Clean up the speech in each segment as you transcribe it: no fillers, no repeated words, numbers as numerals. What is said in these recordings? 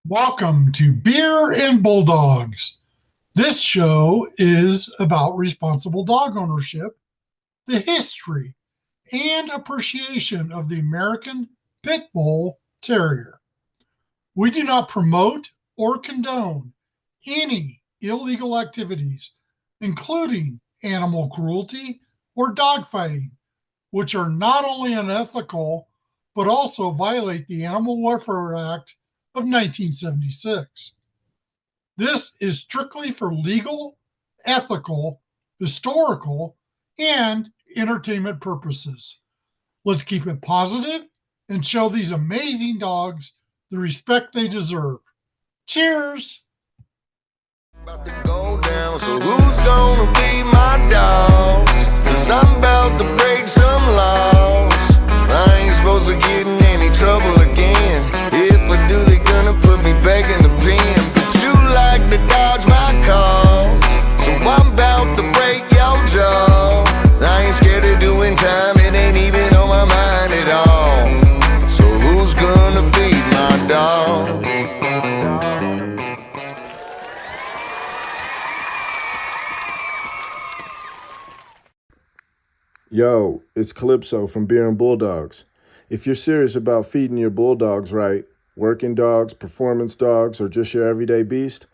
Welcome to Beer and Bulldogs. This show is about responsible dog ownership, the history, and appreciation of the American Pit Bull Terrier. We do not promote or condone any illegal activities, including animal cruelty or dogfighting, which are not only unethical, but also violate the Animal Welfare Act of 1976. This is strictly for legal, ethical, historical, and entertainment purposes. Let's keep it positive and show these amazing dogs the respect they deserve. Cheers! About to go down, so who's gonna be my dogs? Cause I'm about to break some laws. I ain't supposed to get in any trouble again. If I do, they gonna put me back in the pen. But you like to dodge my calls, so I'm about to break your jaw. I ain't scared of doing time, it ain't even on my mind at all. So who's gonna feed my dog? Yo, it's Calypso from Beer and Bulldogs. If you're serious about feeding your Bulldogs right, working dogs, performance dogs, or just your everyday beast,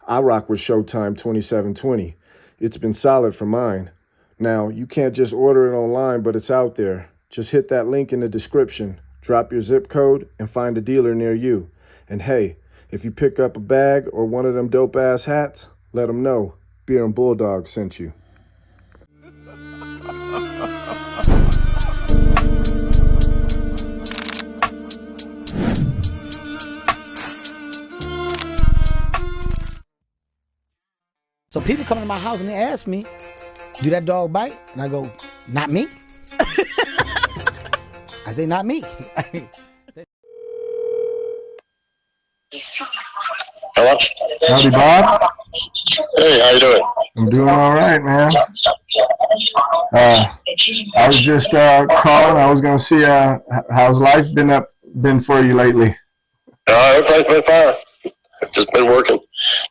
I rock with Showtime 2720. It's been solid for mine. Now, you can't just order it online, but it's out there. Just hit that link in the description, drop your zip code, and find a dealer near you. And hey, if you pick up a bag or one of them dope-ass hats, let them know Beer and Bulldogs sent you. So people come to my house and they ask me, do that dog bite? And I go, not me. I say, not me. Hello? Howdy, Bob. Hey, how you doing? I'm doing all right, man. I was just calling. I was going to see how's life been for you lately. Everything's been fine. I've just been working,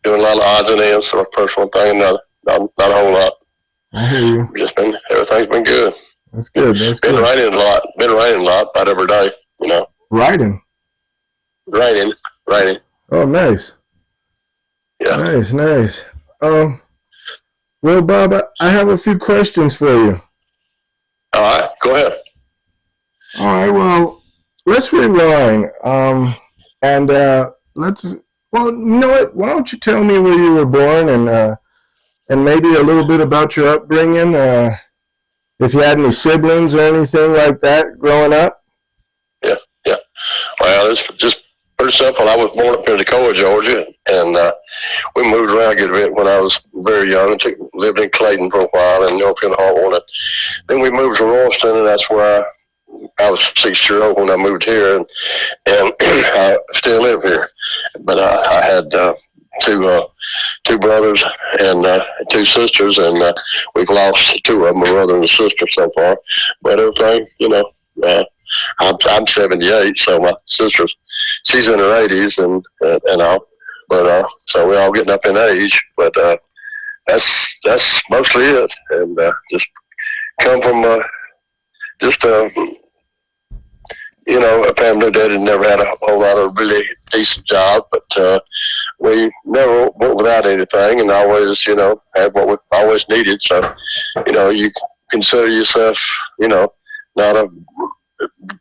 doing a lot of odds and ends, so first one thing, not a whole lot. I hear you. Everything's been good. That's good. That's been good. Raining a lot, about every day, you know. Raining. Oh, nice. Yeah. Nice. Well, Bob, I have a few questions for you. All right, go ahead. All right, well, let's rewind. Well, you know what? Why don't you tell me where you were born and maybe a little bit about your upbringing, if you had any siblings or anything like that growing up? Yeah. Well, it's just pretty simple. I was born up in Tacoma, Georgia, and we moved around a good bit when I was very young. Lived in Clayton for a while and North Carolina. Then we moved to Royston, and that's where I was 6 years old when I moved here, and I still live here. But I had two brothers and 2 sisters, and we've lost 2 of them, a brother and a sister so far. But everything, you know, I'm 78, so my she's in her 80s and all. But so we're all getting up in age. But that's mostly it, and just come from you know, a family that had never had a whole lot of really decent jobs, but we never went without anything and always, you know, had what we always needed. So, you know, you consider yourself, you know, not a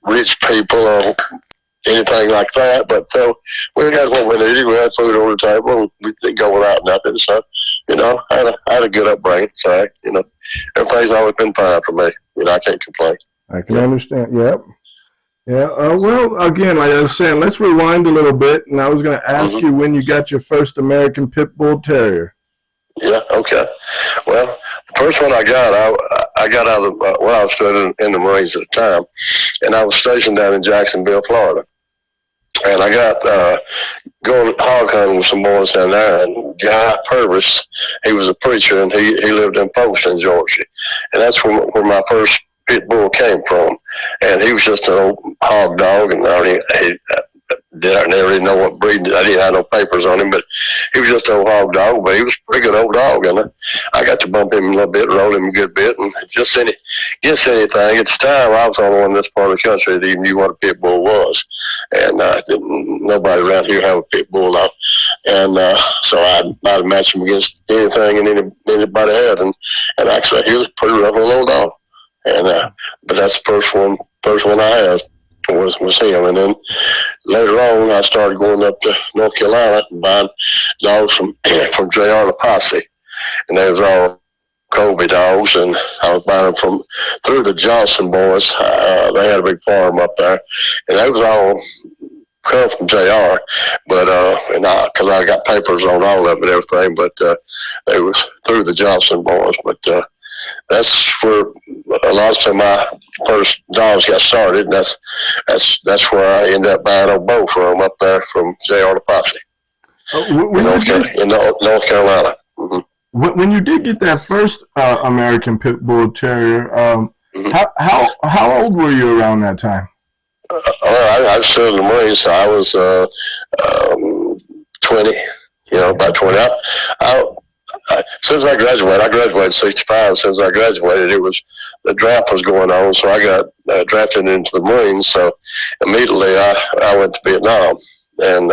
rich people or anything like that, but we had what we needed. We had food on the table, and we didn't go without nothing. So, you know, I had a good upbringing. So, you know, everything's always been fine for me. You know, I can't complain. I can understand. Yep. Yeah. Well, again, like I was saying, let's rewind a little bit. And I was going to ask you when you got your first American Pit Bull Terrier. Yeah. Okay. Well, the first one I got out of I was studying in the Marines at the time, and I was stationed down in Jacksonville, Florida. And I got going hog hunting with some boys down there, and Guy Purvis, he was a preacher, and he lived in Folkestone, Georgia, and that's where my first pit bull came from. And he was just an old hog dog, and I never really know what breed. I didn't have no papers on him, but he was just an old hog dog. But he was a pretty good old dog, and I got to bump him a little bit, roll him a good bit, and just anything. At the time, I was the only one in this part of the country that even knew what a pit bull was, and nobody around here had a pit bull now. And so I'd match him against anything and anybody had, and actually he was a pretty rough little dog. And but that's the first one I had. Was him, and then later on I started going up to North Carolina and buying dogs from JR the Posse, and they was all Colby dogs, and I was buying them through the Johnson boys. They had a big farm up there, and they was all come from JR, but because I got papers on all of it and everything, but they was through the Johnson boys, but. That's where a lot of time my first dogs got started, and that's where I ended up buying a bow from up there from JR the Posse in North Carolina. Mm-hmm. When you did get that first American Pit Bull Terrier, mm-hmm. how old were you around that time? I was still in the Marines, so I was 20, about 20. Since I graduated 65. Since I graduated, the draft was going on, so I got drafted into the Marines. So immediately I went to Vietnam, and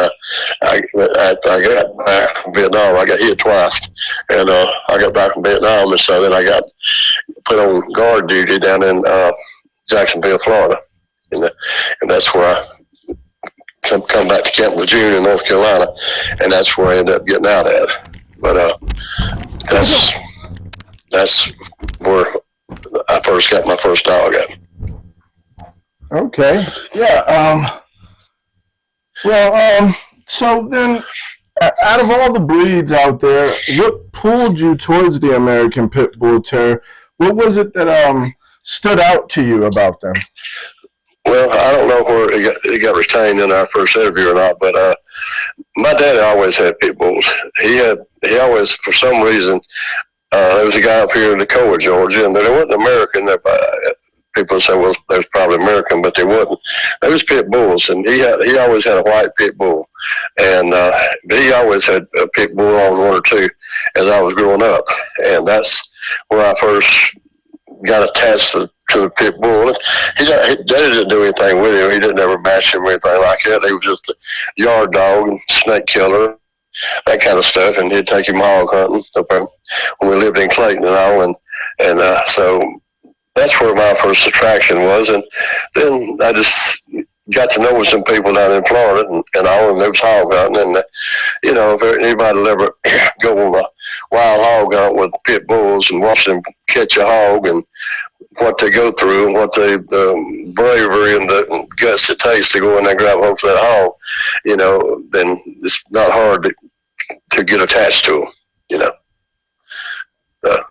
I got back from Vietnam. I got hit twice, and I got back from Vietnam, and so then I got put on guard duty down in Jacksonville, Florida, and that's where I come back to Camp Lejeune in North Carolina, and that's where I ended up getting out at. But that's where I first got my first dog at. Okay. Yeah. So then, out of all the breeds out there, what pulled you towards the American Pit Bull Terrier? What was it that stood out to you about them? Well, I don't know where it got retained in our first interview or not, but my daddy always had pit bulls. He always, for some reason, there was a guy up here in Decoa, Georgia, and there wasn't American. People say, well, there's probably American, but they wasn't. There was pit bulls, and he always had a white pit bull, and he always had a pit bull on one or two as I was growing up, and that's where I first got attached to the pit bull. Daddy didn't do anything with him. He didn't ever bash him or anything like that. He was just a yard dog, snake killer, that kind of stuff, and he'd take him hog hunting up there when we lived in Clayton and all, and so that's where my first attraction was. And then I just got to know some people down in Florida and all, and they was hog hunting, and if anybody will ever go on a wild hog hunt with pit bulls and watch them catch a hog and what they go through and what the bravery and the guts it takes to go in there and grab hold for that hog, then it's not hard to get attached to them,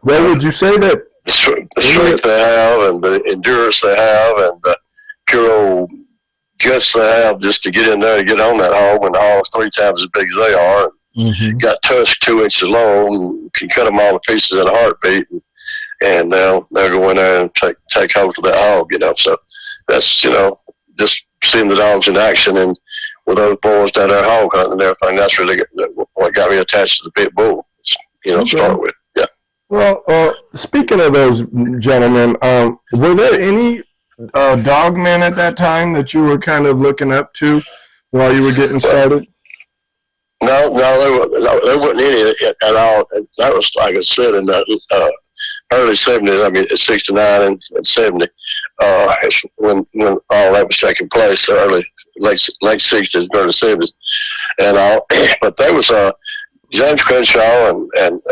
Well, would you say that the strength they have and the endurance they have and the pure old guts they have just to get in there and get on that hog when the hog's 3 times as big as they are, mm-hmm. got tusks 2 inches long, and can cut them all to pieces in a heartbeat, and they'll go in there and take hold of that hog, So that's, just seeing the dogs in action and with those boys down there hog hunting and everything, that's really what got me attached to the pit bull, to start with. Yeah. Well, speaking of those gentlemen, were there any dogmen at that time that you were kind of looking up to while you were getting started? No, there wasn't any at all. That was, like I said, in the early 70s, I mean, 69 and 70, when all that was taking place, late 60s, early 70s, and all. But there was James Crenshaw and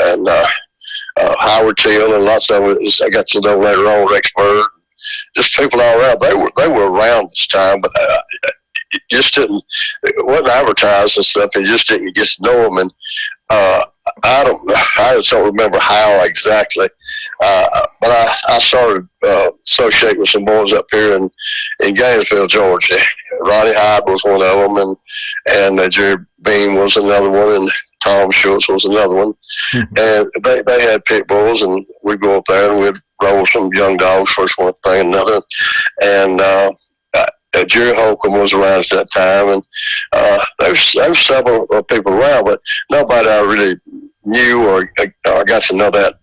Howard Till and lots of it. I got to know later on Rex Bird, just people all around. They were around this time, but it just didn't. It wasn't advertised and stuff. You just didn't get to know them. And I just don't remember how exactly. But I started associating with some boys up here in Gainesville, Georgia. Ronnie Hyde was one of them, and Jerry Beam was another one, and Tom Schultz was another one. Mm-hmm. And they had pit bulls, and we'd go up there and we'd roll some young dogs, first one thing, another. And Jerry Holcomb was around at that time, and there's several people around, but nobody I really knew or got to know that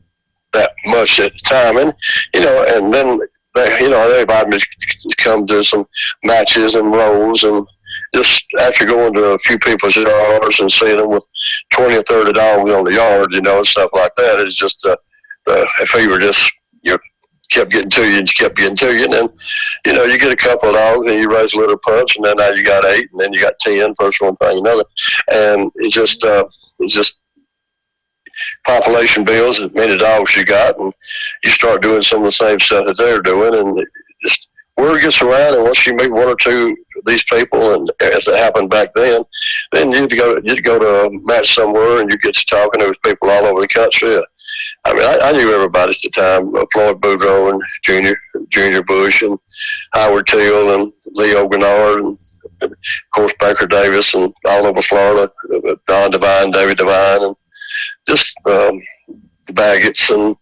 much at the time. And and then they invited me to come do some matches and rolls, and just after going to a few people's yards and seeing them with 20 or 30 dogs on the yard, and stuff like that, it's just the fever just kept getting to you and kept getting to you. And then, you get a couple of dogs and you raise a litter punch, and then now you got 8, and then you got 10, first one thing, another. And it's just population builds, as many dogs you got, and you start doing some of the same stuff that they're doing, and just word gets around, and once you meet one or two of these people, and as it happened back then you'd go to a match somewhere, and you get to talking to people all over the country. I mean, I knew everybody at the time, Floyd Boudreaux and Junior Bush and Howard Teal and Leo Gennard and of course Baker Davis and all over Florida, Don Devine, David Devine, and just the Baggetts and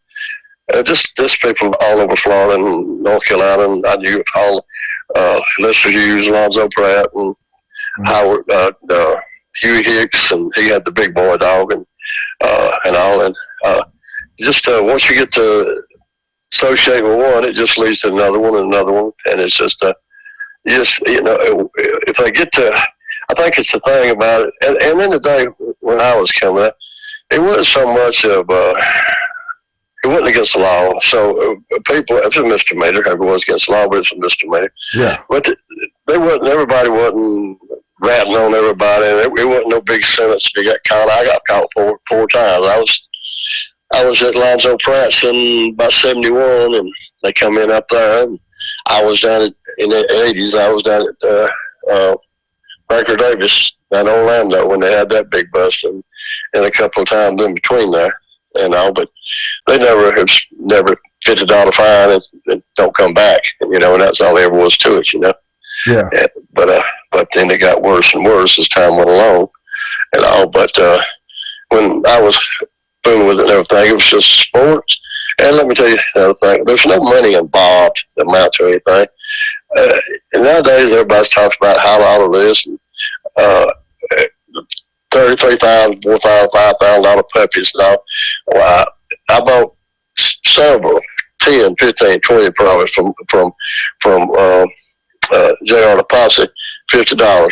just people all over Florida and North Carolina. And I knew all Lester Hughes, Alonzo Pratt, and Howard, Huey Hicks, and he had the big boy dog and all. And just once you get to associate with one, it just leads to another one and another one, and it's just if they get to, I think it's the thing about it. And in the day when I was coming up, it wasn't so much of it wasn't against the law. So people, it was a misdemeanor. It was against the law, but it's a misdemeanor. Yeah. But everybody wasn't ratting on everybody. It wasn't no big sentence. You got caught. I got caught four times. I was at Lonzo Pratt's in about 71, and they come in up there, and I was down in the 80s. I was down at Baker Davis in Orlando when they had that big bust, and a couple of times in between there, but they never $50 fine and don't come back, and that's all there ever was to it, Yeah. But then it got worse and worse as time went along, but when I was fooling with it and everything, it was just sports. And let me tell you another thing, there's no money involved that amount to anything. And nowadays, everybody's talking about how all of this, $33,000, $4,000, $5,000 puppies and all. Well, I bought several, 10, 15, 20 probably from J.R. the Posse, $50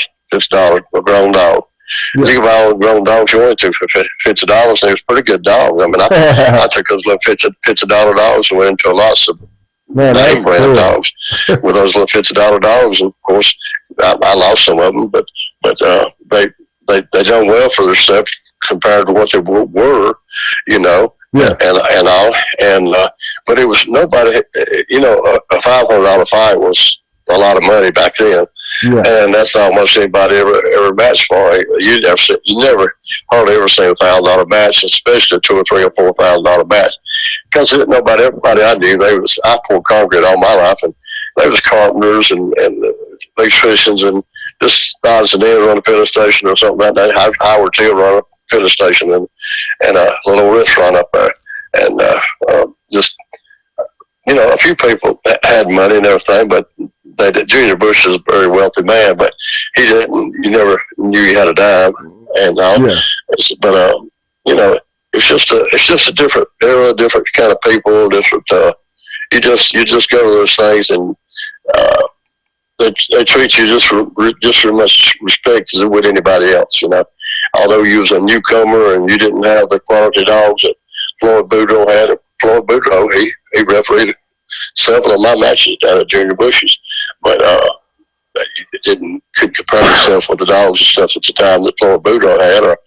a grown dog. Yeah. You can buy all the grown dogs you wanted to for $50, and it was pretty good dogs. I mean, I took those little $50 dogs and went into a lot of name brand cool. dogs with those little $50 dogs, and of course, I lost some of them, but they done well for their stuff compared to what they were, Yeah. And all, but it was nobody, a $500 fine was a lot of money back then. Yeah. And that's not much anybody ever matched for. You never hardly ever seen $1,000 match, especially a $2,000 or $3,000 or $4,000 match. Because everybody I knew, I poured concrete all my life, and they was carpenters and electricians and just odds and ends run a filling station or something like that. Howard Teal run a filling station and a little restaurant up there, and just a few people had money and everything, but. Junior Bush is a very wealthy man, but he didn't. You never knew he had a dime, and but it's just a different era, different kind of people, different. You just go to those things, and they treat you just as much respect as they would anybody else. Although you was a newcomer and you didn't have the quality dogs that Floyd Boudreaux had. Floyd Boudreaux, he refereed several of my matches down at Junior Bush's, but couldn't compare himself with the dogs and stuff at the time that Floyd Boudreaux had, or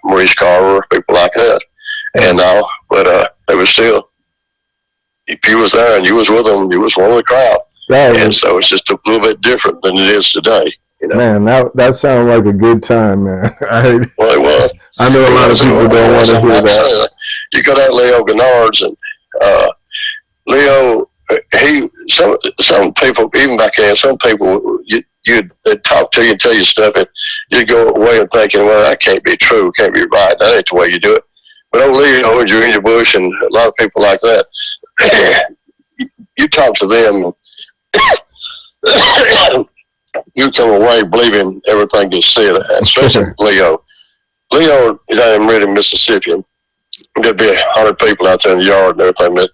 Maurice Carver, people like that. And but they was still, if you was there and you was with them, you was one of the crowd. Right. And so it's just a little bit different than it is today. Man, that sounds like a good time, man. Well, it was. I know a lot of people don't want to hear that. You got that Leo Gennard's, and Leo, some people, even back then, some people, they'd talk to you and tell you stuff, and you'd go away and thinking, well, that can't be true, can't be right, that ain't the way you do it. But old Leo and Junior Bush and a lot of people like that, you talk to them, you come away believing everything you said, especially Leo. Leo is out in Reading, Mississippi. There'd be 100 people out there in the yard and everything,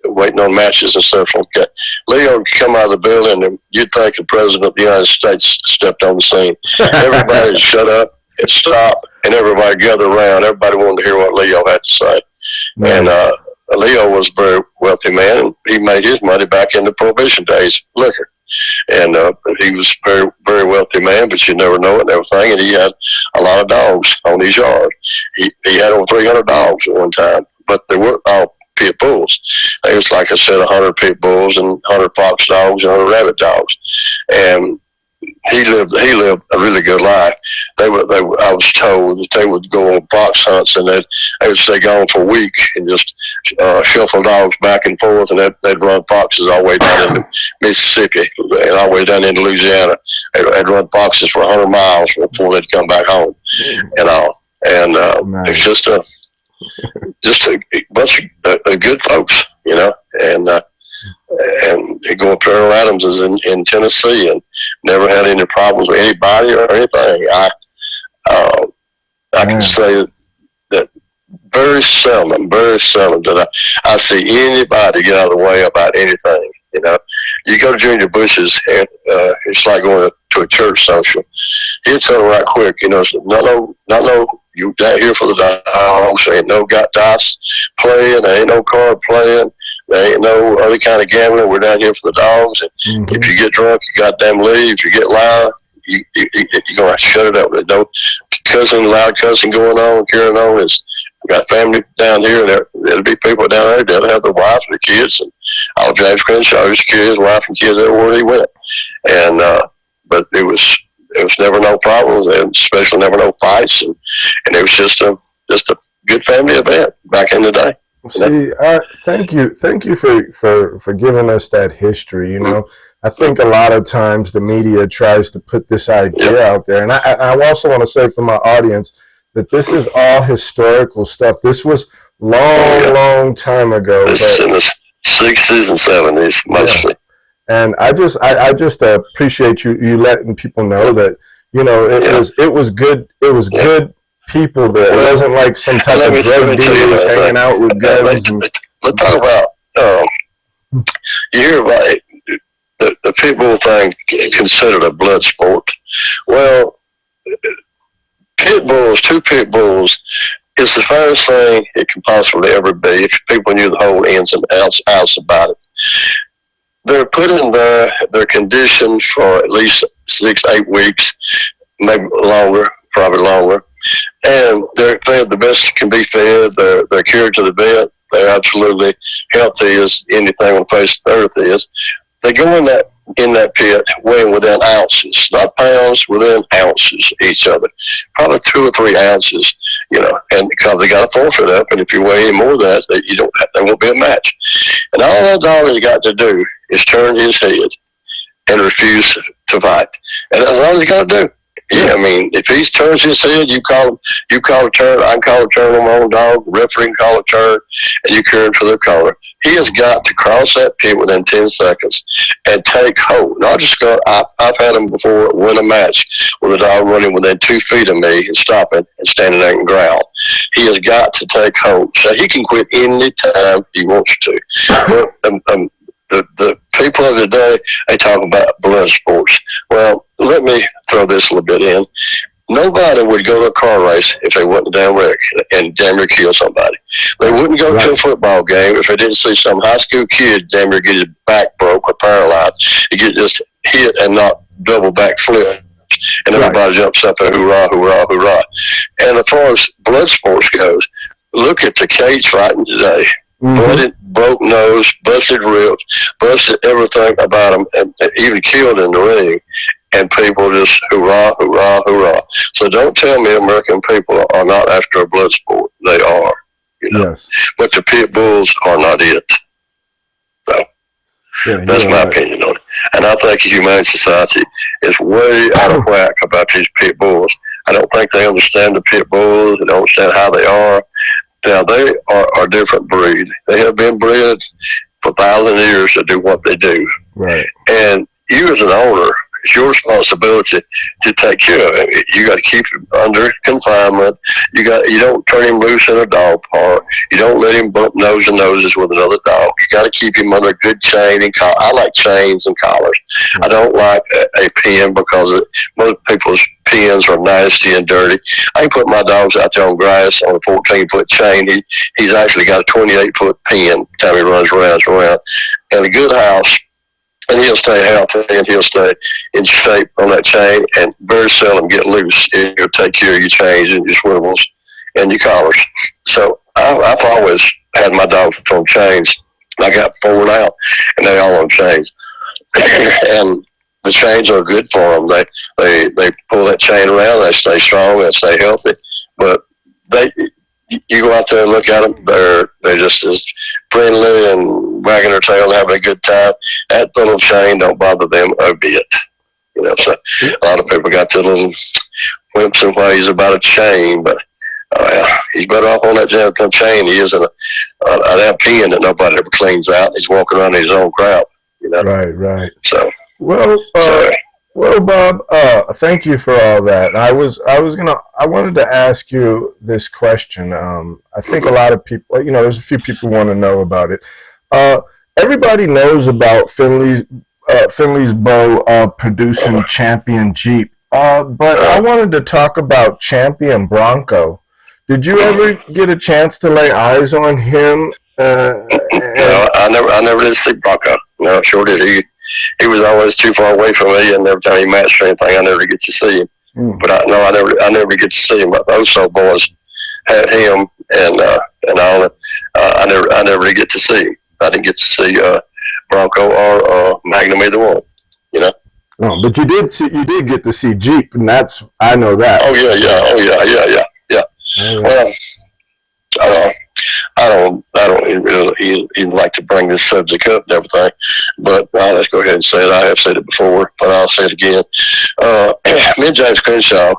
waiting on matches and stuff like that. Leo would come out of the building, and you'd think the President of the United States stepped on the scene. Everybody would shut up and stop, and everybody gathered around. Everybody wanted to hear what Leo had to say. Nice. And Leo was a very wealthy man, and he made his money back in the Prohibition days, liquor. And he was a very, very wealthy man, but you never know it and everything. And he had a lot of dogs on his yard. He had over 300 dogs at one time, but they weren't all pit bulls. It was, like I said, 100 pit bulls and 100 fox dogs and 100 rabbit dogs. And he lived a really good life. I was told that they would go on fox hunts, and they would stay gone for a week and just shuffle dogs back and forth, and they'd run foxes all the way down into Mississippi and all the way down into Louisiana. They'd run foxes for 100 miles before they'd come back home and all. And nice. It's just a bunch of good folks, you know, and going to Earl Adams is in Tennessee, and never had any problems with anybody or anything. I can say that very seldom that I see anybody get out of the way about anything. You know, you go to Junior Bush's, and it's like going to a church social. He'll tell them right quick, you know, no, you down here for the dogs. There ain't no got dice playing. There ain't no card playing. There ain't no other kind of gambling. We're down here for the dogs. And if you get drunk, you goddamn leave. If you get loud, you're going to have to shut it up. There's no loud cussing going on, carrying on. We got family down here. There'll be people down there. They'll have their wives and their kids. And all James Crenshaw, his kids, wife and kids, everywhere he went. And, but it was never no problems, and especially never no fights. And it was just a good family event back in the day. See, thank you for giving us that history. You know, I think a lot of times the media tries to put this idea out there, and I also want to say for my audience that this is all historical stuff. This was long time ago. This is in the 60s and 70s mostly. Yeah. And I just appreciate you letting people know that, you know, it was good people there. It wasn't like some type of drug dealers hanging out with guns. Let's talk about, you hear about the pit bull thing considered a blood sport. Well, two pit bulls is the first thing it can possibly ever be if people knew the whole ins and outs about it. They're put in there, they're conditioned for at least 6-8 weeks, maybe longer, probably longer. And they're fed the best can be fed. They're cured to the vet. They're absolutely healthy as anything on the face of the earth is. They go in that pit weighing within ounces, not pounds, within ounces each other, probably 2 or 3 ounces, you know, and because they got a forfeit up, and if you weigh any more than that, there won't be a match. And all that dog has got to do is turn his head and refuse to fight. And that's all he's got to do. Yeah, I mean, if he turns his head, you call a turn, I can call a turn on my own dog, the referee can call a turn, and you carry him to the collar. He has got to cross that pit within 10 seconds and take hold. Not just go, I've had him before win a match with a dog running within 2 feet of me and stopping and standing there and growl. He has got to take hold. So he can quit any time he wants to. But, the people of the day, they talk about blood sports. Well, let me throw this a little bit in. Nobody would go to a car race if they wasn't damn wreck and damn near kill somebody. They wouldn't go to a football game if they didn't see some high school kid damn near get his back broke or paralyzed. He get just hit and not double back flip. And everybody jumps up and hoorah, hoorah, hoorah. And as far as blood sports goes, look at the cage fighting today. Blooded, broke nose, busted ribs, busted everything about them, and even killed in the ring. And people just hoorah, hoorah, hoorah. So don't tell me American people are not after a blood sport. They are, you know. Yes. But the pit bulls are not it. So that's my opinion on it. And I think the Humane Society is way out of whack about these pit bulls. I don't think they understand the pit bulls. They don't understand how they are. Now, they are a different breed. They have been bred for 1,000 years to do what they do. Right. And you as an owner, it's your responsibility to take care of it. You got to keep him under confinement. You don't turn him loose in a dog park. You don't let him bump nose and noses with another dog. You got to keep him under a good chain and collar. I like chains and collars. I don't like a pen because most people's pens are nasty and dirty. I can put my dogs out there on grass on a 14-foot chain. He's actually got a 28-foot pen time he runs around. And a good house. And he'll stay healthy and he'll stay in shape on that chain and very seldom get loose. He'll take care of your chains and your swivels and your collars. So I've always had my dogs on chains. I got 4 now, and they all on chains. And the chains are good for them. They pull that chain around, they stay strong, they stay healthy. But you go out there and look at them, they're just as friendly and wagging their tail and having a good time. That little chain don't bother them a bit. So a lot of people got the little whims and ways about a chain, but he's better off on that damn chain. He is in a damn pen that nobody ever cleans out. He's walking around in his own crowd. Right. So well, Bob, thank you for all that. I wanted to ask you this question. I think a lot of people, there's a few people want to know about it. Everybody knows about Finley's Bow producing Champion Jeep, but I wanted to talk about Champion Bronco. Did you ever get a chance to lay eyes on him? No, I never did see Bronco. No, sure did. He was always too far away from me, and every time he matched or anything, I never get to see him. But I never get to see him. But those old boys had him, and all. I never did get to see him. I didn't get to see Bronco or Magnum, either one. Oh, but you did get to see Jeep, and I know that. Oh yeah. Well, I don't even like to bring this subject up and everything, but I'll just go ahead and say it. I have said it before, but I'll say it again. Me and James Crenshaw,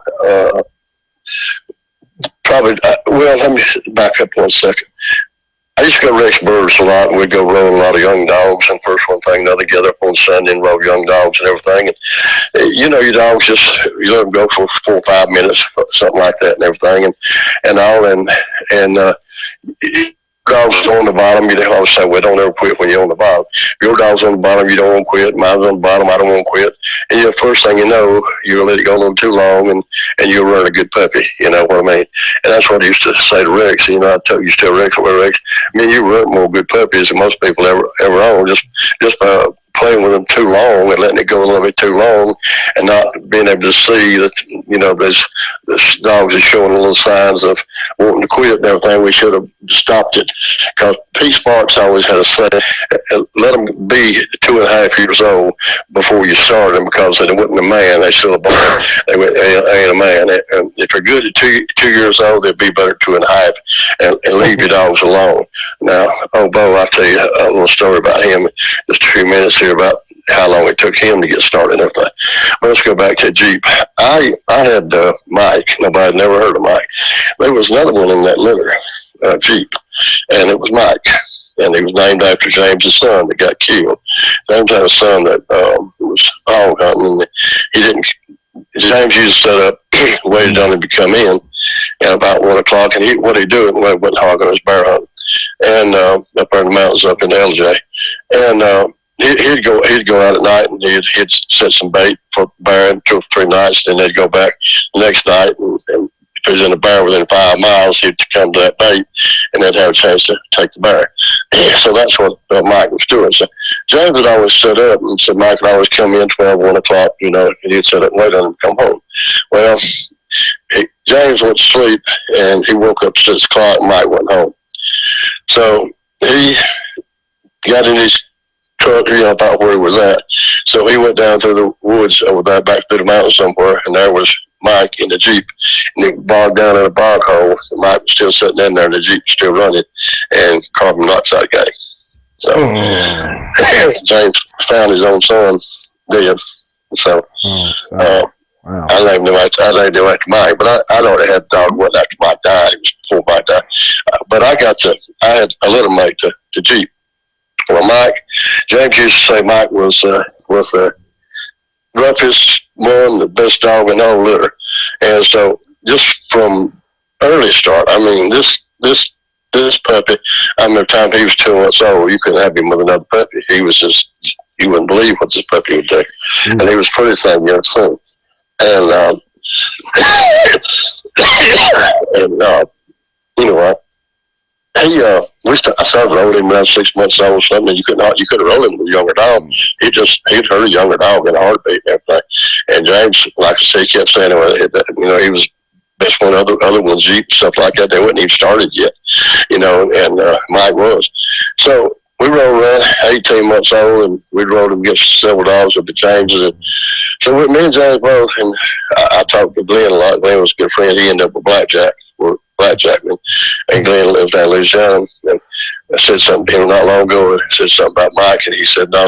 let me back up 1 second. I used to go Rex Burris a lot, and we'd go roll a lot of young dogs, and first one thing, another together up on Sunday and roll young dogs and everything. And, your dogs you let them go for 4 or 5 minutes, something like that and everything, and all, and dogs on the bottom, you always say, well, don't ever quit when you're on the bottom. Your dog's on the bottom, you don't want to quit. Mine's on the bottom, I don't want to quit. And the first thing you know, you'll let it go a little too long, and you'll run a good puppy. You know what I mean? And that's what I used to say to Rex. I used to tell Rex, you run more good puppies than most people ever own. Just by playing with them too long and letting it go a little bit too long and not being able to see that, this dogs is showing little signs of wanting to quit and everything. We should have stopped it, because P. Sparks always had a say, let them be 2.5 years old before you start them, because they wasn't a man, they still a boy. They ain't a man. And if they're good at 2 years old, they'll be better at 2.5, and leave your dogs alone. Now, Bo, I'll tell you a little story about him just a few minutes here about how long it took him to get started and everything. But let's go back to Jeep. I had Mike. Nobody had never heard of Mike. There was another one in that litter, Jeep, and it was Mike. And he was named after James's son that got killed. James had a son that was hog hunting, and James used to set up, waited on him to come in at about 1 o'clock, and what he'd do, it wasn't hogging, it was bear hunting. And up there in the mountains up in LJ. And he'd go out at night, and he'd set some bait for bear 2 or 3 nights, and they'd go back the next night, and if there's in a bear within 5 miles, he'd come to that bait, and they'd have a chance to take the bear. So that's what Mike was doing. So James would always set up, and said Mike would always come in 12, 1 o'clock, and he'd set up and wait on him to come home. Well, James went to sleep, and he woke up at 6 o'clock, and Mike went home. So he got in his truck, about where he was at. So he went down through the woods over there, back through the mountains somewhere, and there was Mike in the Jeep, and he bogged down in a bog hole. And Mike was still sitting in there, and the Jeep was still running, and carbon monoxide got him. So James found his own son dead. So wow. I named him after Mike, but I'd already had a dog after Mike died. It was before Mike died. But I had a little mate to Jeep. Well, James used to say Mike was the roughest one, the best dog in the whole litter. And so just from early start, I mean, this puppy, I remember the time he was 2 months old, you couldn't have him with another puppy. He was just, you wouldn't believe what this puppy would do. And he was pretty same young son. And, you know what? I started rolling him around 6 months old or something, and you couldn't roll him with a younger dog. He'd hurt a younger dog in a heartbeat and everything. And James, like I said, kept saying, he was best one. Other ones, Jeep, stuff like that, they wasn't even started yet, and Mike was. So we rolled around 18 months old, and we'd rolled him against several dogs with the Jameses. And so with me and James both, and I talked to Glenn a lot. Glenn was a good friend. He ended up with Blackjack. And Glenn lives down in Louisiana. And I said something to him not long ago. I said something about Mike, and he said, no.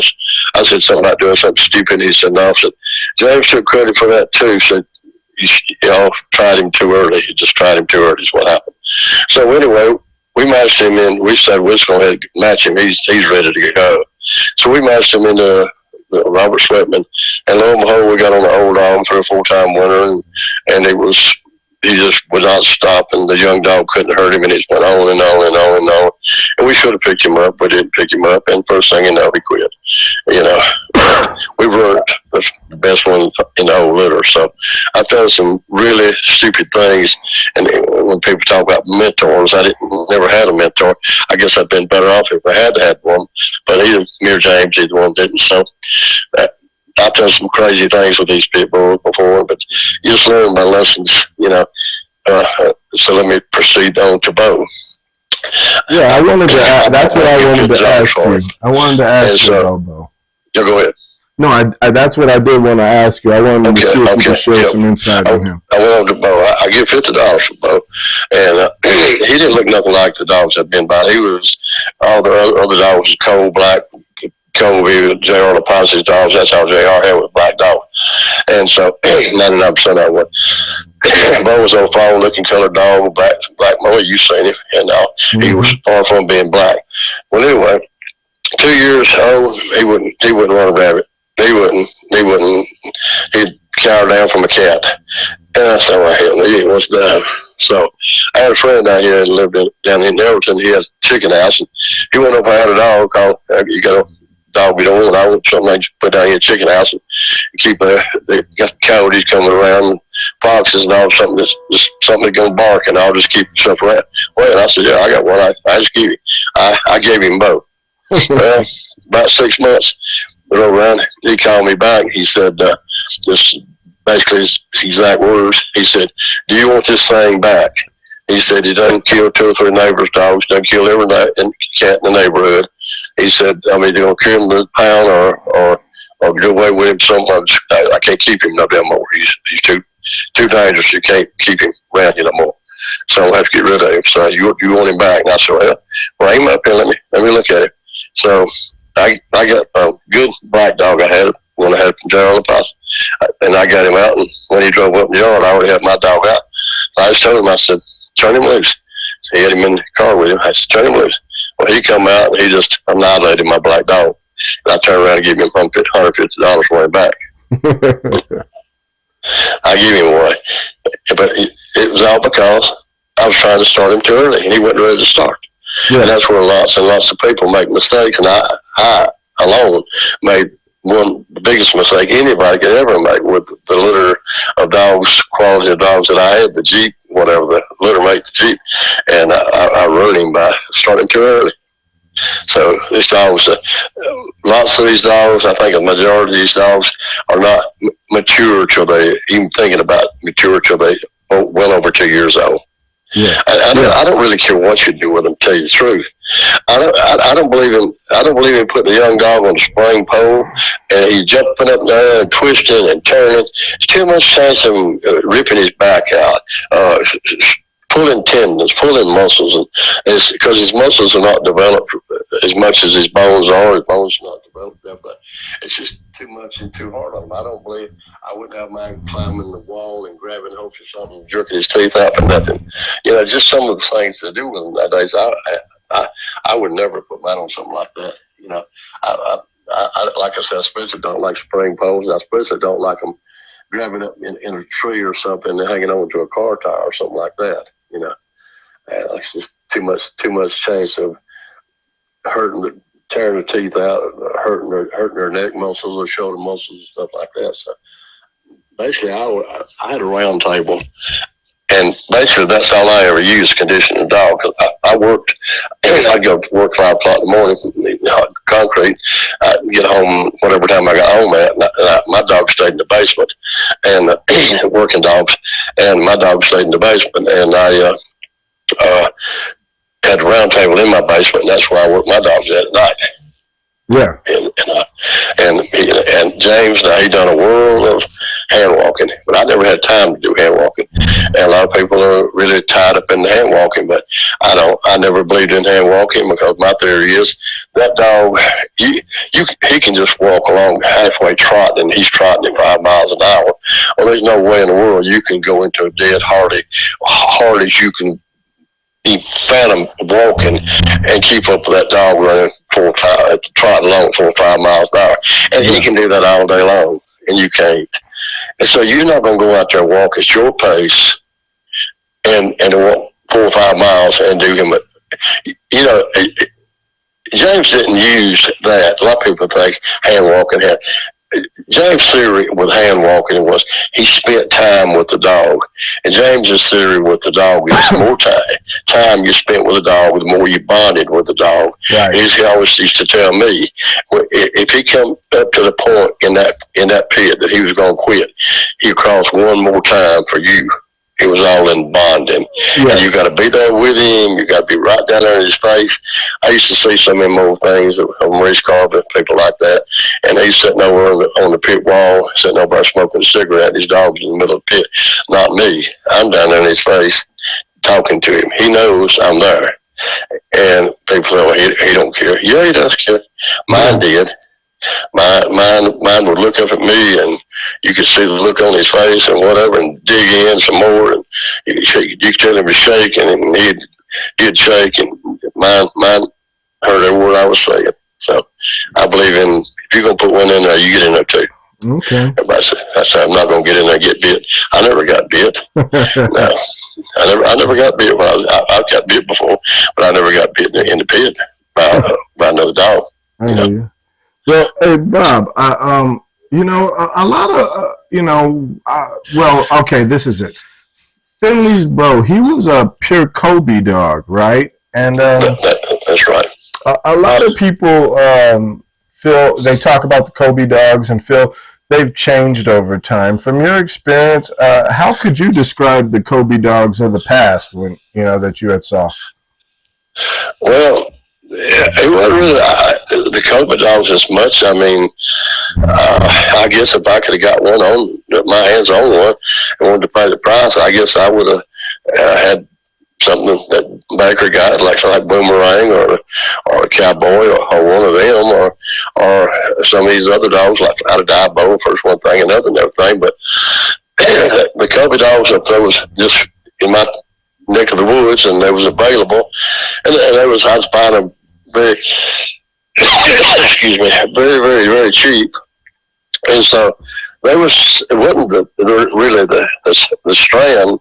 I said something about doing something stupid, and he said, no. I said, James took credit for that, too. Said, y'all tried him too early. You just tried him too early is what happened. So anyway, we matched him in. We said we're just going to match him. He's ready to go. So we matched him into Robert Sweatman. And lo and behold, we got on the old dog 3 or 4 time winner, and he just would not stop, and the young dog couldn't hurt him, and it went on and on and on and on. And we should have picked him up. We didn't pick him up, and first thing you know, he quit. We weren't the best one in the whole litter. So I've done some really stupid things. And when people talk about mentors, I never had a mentor. I guess I'd been better off if I had had one. But either me or James, either one didn't. So I've done some crazy things with these pit bulls before, but you just learn my lessons, so let me proceed on to Bo. Yeah, that's what I wanted to ask you. I wanted to ask you about Bo. Yeah, go ahead. No, that's what I did want to ask you. I wanted to see if you could share some insight on him. I went on to Bo. I give $50 for Bo, and he didn't look nothing like the dogs I've been by. He was, all the other dogs was coal black, Kobe, JR Deposit's dogs. That's how JR had with black dog. And so 99% of it was. Bo was a fall looking colored dog, black mower, you seen him, and he was far from being black. Well, anyway, 2 years old, he wouldn't run a rabbit. He'd cower down from a cat. And I said, well, hell, he wants to die. So I had a friend down here that lived down in Everton. He had a chicken house, and he went up and had a dog called, you got a dog we don't want. I want something like put down here in a chicken house and keep they got coyotes coming around, and foxes and all, something that's going to bark, and I'll just keep stuff around. Well, I said, yeah, I got one. I just give you. I gave him both. Well, about 6 months, we were around. He called me back. He said, this basically his exact words. He said, do you want this thing back? He said, he doesn't kill 2 or 3 neighbors' dogs, doesn't kill every cat in the neighborhood. He said, I mean, they're going to kill him to the pound or get away with him so much. I can't keep him no damn more. He's too dangerous. You can't keep him around you no more. So I'll have to get rid of him. So you want him back? And I said, well, bring him up here. Let me look at him. So I got a good black dog. I had when I had from General Posse, and I got him out. And when he drove up in the yard, I already had my dog out. So I just told him, I said, turn him loose. So he had him in the car with him. I said, turn him loose. Well, he come out and he just annihilated my black dog. And I turned around and gave him $150 for him back. I gave him away. But it was all because I was trying to start him too early, and he wasn't ready to start. Yeah. And that's where lots and lots of people make mistakes, and I alone made the biggest mistake anybody could ever make with the litter of dogs, quality of dogs that I had, the Jeep, whatever the litter made the Jeep, and I ruined him by starting too early. So these dogs, lots of these dogs, I think a majority of these dogs are not mature till they, even thinking about mature till they well over 2 years old. Yeah. I don't really care what you do with them, to tell you the truth. I don't believe in putting a young dog on a spring pole and he's jumping up and down and twisting and turning. It's too much chance of him ripping his back out, pulling tendons, pulling muscles, and it's because his muscles are not developed as much as his bones are. His bones are not developed, but it's just too much and too hard on him. I wouldn't have mind climbing the wall and grabbing hooks or something, jerking his teeth out and nothing. Just some of the things they do with them nowadays. I would never put mine on something like that. like I said, I especially don't like spring poles. I especially don't like them grabbing up in a tree or something and hanging on to a car tire or something like that. It's just too much chance of tearing the teeth out, hurting their neck muscles or shoulder muscles and stuff like that. So basically, I had a round table, and basically that's all I ever used to condition a dog. I worked, I'd go to work 5 o'clock in the morning, concrete. I'd get home whatever time I got home at. And my dog stayed in the basement, and working dogs, and my dog stayed in the basement, and I had a round table in my basement, and that's where I worked my dogs at night. Yeah. And James, now he done a world of hand walking, but I never had time to do hand walking. And a lot of people are really tied up in the hand walking, but I don't. I never believed in hand walking because my theory is that dog, he can just walk along halfway trotting, and he's trotting at 5 miles an hour. Well, there's no way in the world you can go into a dead hard as you can phantom walking and keep up with that dog running trotting along 4 or 5 miles an hour. And he can do that all day long, and you can't. And so you're not going to go out there and walk at your pace and walk 4 or 5 miles and do him. James didn't use that. A lot of people think hand walking. James' theory with hand walking was he spent time with the dog. And James's theory with the dog is the more time you spent with the dog, the more you bonded with the dog. Right. He always used to tell me, if he come up to the point in that pit that he was going to quit, he'd cross one more time for you. It was all in bonding. Yes. And you got to be there with him. You got to be right down there in his face. I used to see so many more things on race car, but people like that. And he's sitting over on the pit wall, sitting over there smoking a cigarette. His dog's in the middle of the pit. Not me. I'm down there in his face talking to him. He knows I'm there. And people say, well, he don't care. Yeah, he does care. Mine did. Mine would look up at me, and you could see the look on his face and whatever, and dig in some more, and you could tell him to shake, and he'd shake, and mine heard every word I was saying. So I believe if you're gonna put one in there, you get in there too. Okay. Everybody said, I'm not gonna get in there and get bit. I never got bit. No. I never got bit. I got bit before, but I never got bit in the pit by another dog. I know you. Well, hey, Bob, a lot of, okay, this is it. Finley's bro, he was a pure Kobe dog, right? And that's right. A lot of people they talk about the Kobe dogs and feel they've changed over time. From your experience, how could you describe the Kobe dogs of the past that you had saw? Well, it wasn't really the Kobe dogs as much. I mean, I guess if I could have got my hands on one and wanted to pay the price, I guess I would have had something that Baker got, like Boomerang or a Cowboy or one of them, or some of these other dogs, like out of Diabo, first one thing, another and everything. But the Kobe dogs up there was just in my neck of the woods, and they was available, and I was buying them very, excuse me, very, very, very cheap. And so it wasn't really the strand.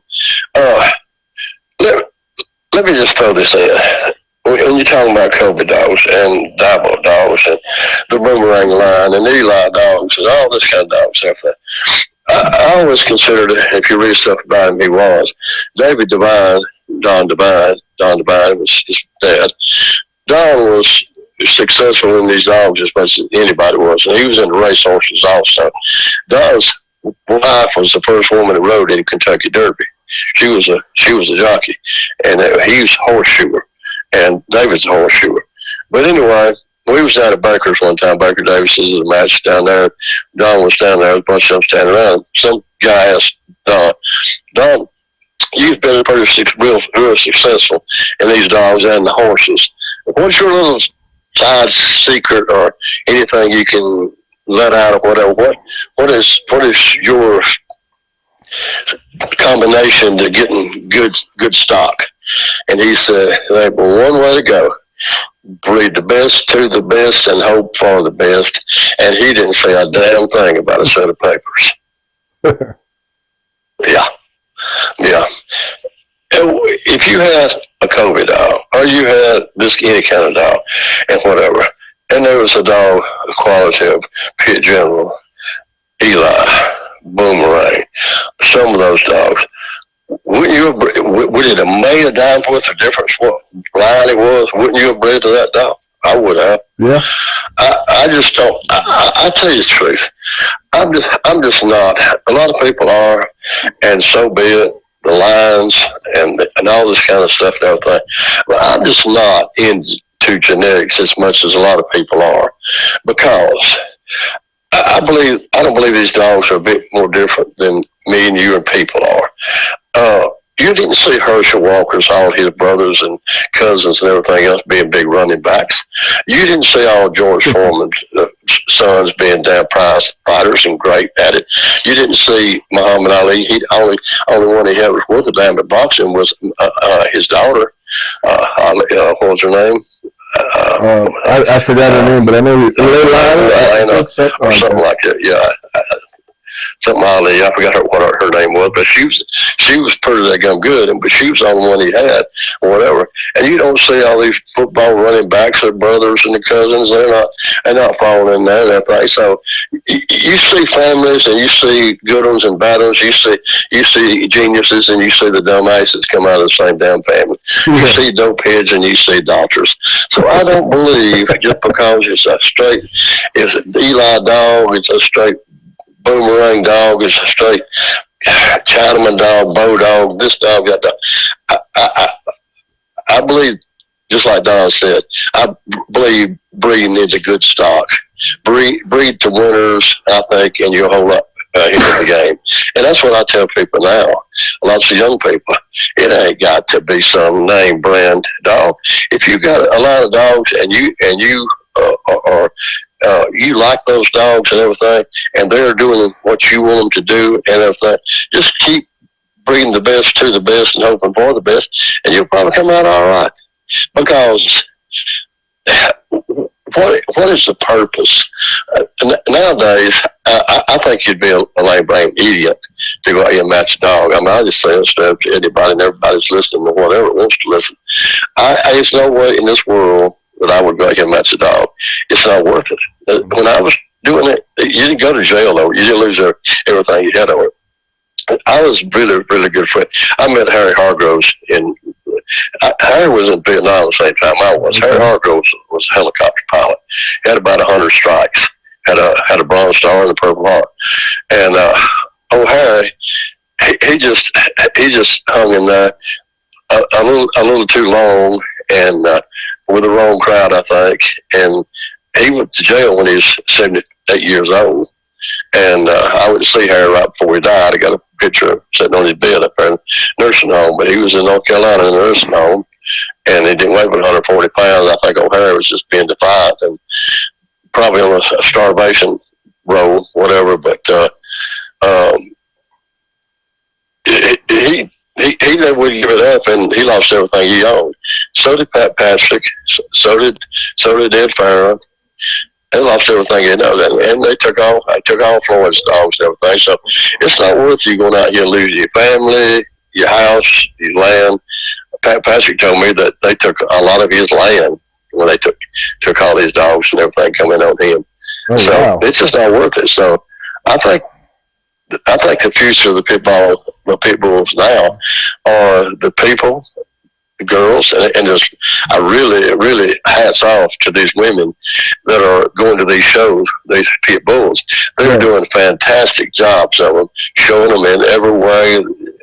Let me just throw this in. When you're talking about Kobe dogs and Diabo dogs and the Boomerang line and Eli dogs and all this kind of dogs out there, I always considered it, if you read stuff about him, he was. David Devine, Don Devine was his dad. Don was successful in these dogs as much as anybody was, and he was in the race horses also. Don's wife was the first woman that rode in Kentucky Derby. She was a jockey, and he was a horseshoer, and David's a horseshoer. But anyway, we was down at Baker's one time. Baker Davis is a match down there. Don was down there. A bunch of them standing around. Some guy asked Don, you've been real successful in these dogs and the horses. What's your little side secret or anything you can let out or whatever? What is your combination to getting good stock? And he said, well, one way to go. breed the best to the best and hope for the best. And he didn't say a damn thing about a set of papers. Yeah. If you had a COVID dog, or you had this any kind of dog, and whatever, and there was a dog, a quality of Pit General, Eli, Boomerang, some of those dogs, would it have made a dime worth of difference what line it was? Wouldn't you have bred to that dog? I would have. Yeah. I just don't. I tell you the truth. I'm just not. A lot of people are, and so be it. The lines and all this kind of stuff and everything. But I'm just not into genetics as much as a lot of people are, because I don't believe these dogs are a bit more different than me and you and people are. You didn't see Herschel Walker's, all his brothers and cousins and everything else being big running backs. You didn't see all George Foreman's sons being damn prize fighters and great at it. You didn't see Muhammad Ali. Only one he had was worth a damn at boxing was his daughter. What was her name? I forgot her name, but I know or something like that. Yeah. Something Ali, I forgot what her name was, but she was pretty that good, but she was the only one he had, or whatever. And you don't see all these football running backs, their brothers and the cousins, they're not falling in there and everything. So you see families, and you see good ones and bad ones. You see geniuses, and you see the dumb asses come out of the same damn family. You see dope heads, and you see doctors. So I don't believe just because it's an Eli dog, it's a straight Boomerang dog, is a straight Chinaman dog, Bow dog, this dog, that dog. I believe, just like Don said, I believe breeding is a good stock. Breed to winners, I think, and you'll hold up here in the game. And that's what I tell people now. Lots of young people, it ain't got to be some name brand dog. If you got a lot of dogs and you are you like those dogs and everything, and they're doing what you want them to do and everything, just keep breeding the best to the best and hoping for the best, and you'll probably come out all right. Because what is the purpose? Nowadays, I think you'd be a lame-brain idiot to go out here and match a dog. I mean, I just say it straight to anybody, and everybody's listening to whatever wants to listen. There's no way in this world that I would go out here and match a dog. It's not worth it. When I was doing it, you didn't go to jail, though. You didn't lose everything you had over it. I was really, really good friend. I met Harry Hargroves Harry was in Vietnam at the same time I was. Harry Hargroves was a helicopter pilot. He had about 100 strikes. Had a Bronze Star and a Purple Heart. And Harry, he just hung in there a little too long, and with the wrong crowd, I think. And he went to jail when he was 78 years old. And I went to see Harry right before he died. I got a picture of him sitting on his bed up there in the nursing home. But he was in North Carolina in the nursing home, and he didn't weigh but 140 pounds. I think old Harry was just being defiant and probably on a starvation roll, whatever. But he never would give it up, and he lost everything he owned. So did Pat Patrick. So did Ed Farron. They lost everything they know, and they took all Floyd's dogs and everything. So it's not worth you going out here and losing your family, your house, your land. Pat Patrick told me that they took a lot of his land when they took all his dogs and everything coming on him. Oh, so wow. It's just not worth it. So I think the future of the pit bulls now are the people, the girls, and just I really hats off to these women that are going to these shows, these pit bulls. They're doing fantastic jobs of them, showing them in every way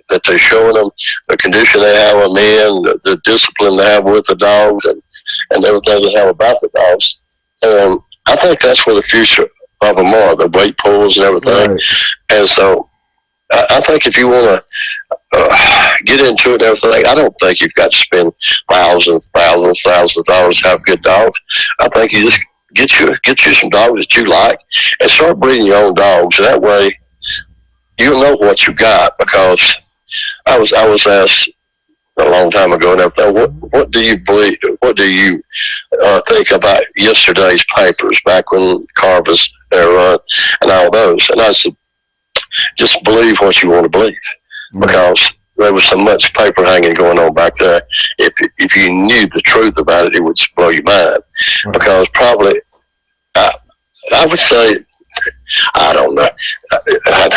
that they're showing them, the condition they have them in, the discipline they have with the dogs, and everything they have about the dogs. And I think that's where the future of them are, the weight pulls and everything. Right. And so I think if you want to get into it and everything, I don't think you've got to spend thousands of dollars to have good dogs. I think you just get you some dogs that you like and start breeding your own dogs. That way you'll know what you got, because I was asked a long long time ago and everything. What do you believe? What do you think about yesterday's papers back when Carver's era and all those? And I said, just believe what you want to believe, because there was so much paper hanging going on back there. If you knew the truth about it, it would blow your mind. Because probably, I would say, I don't know. I'd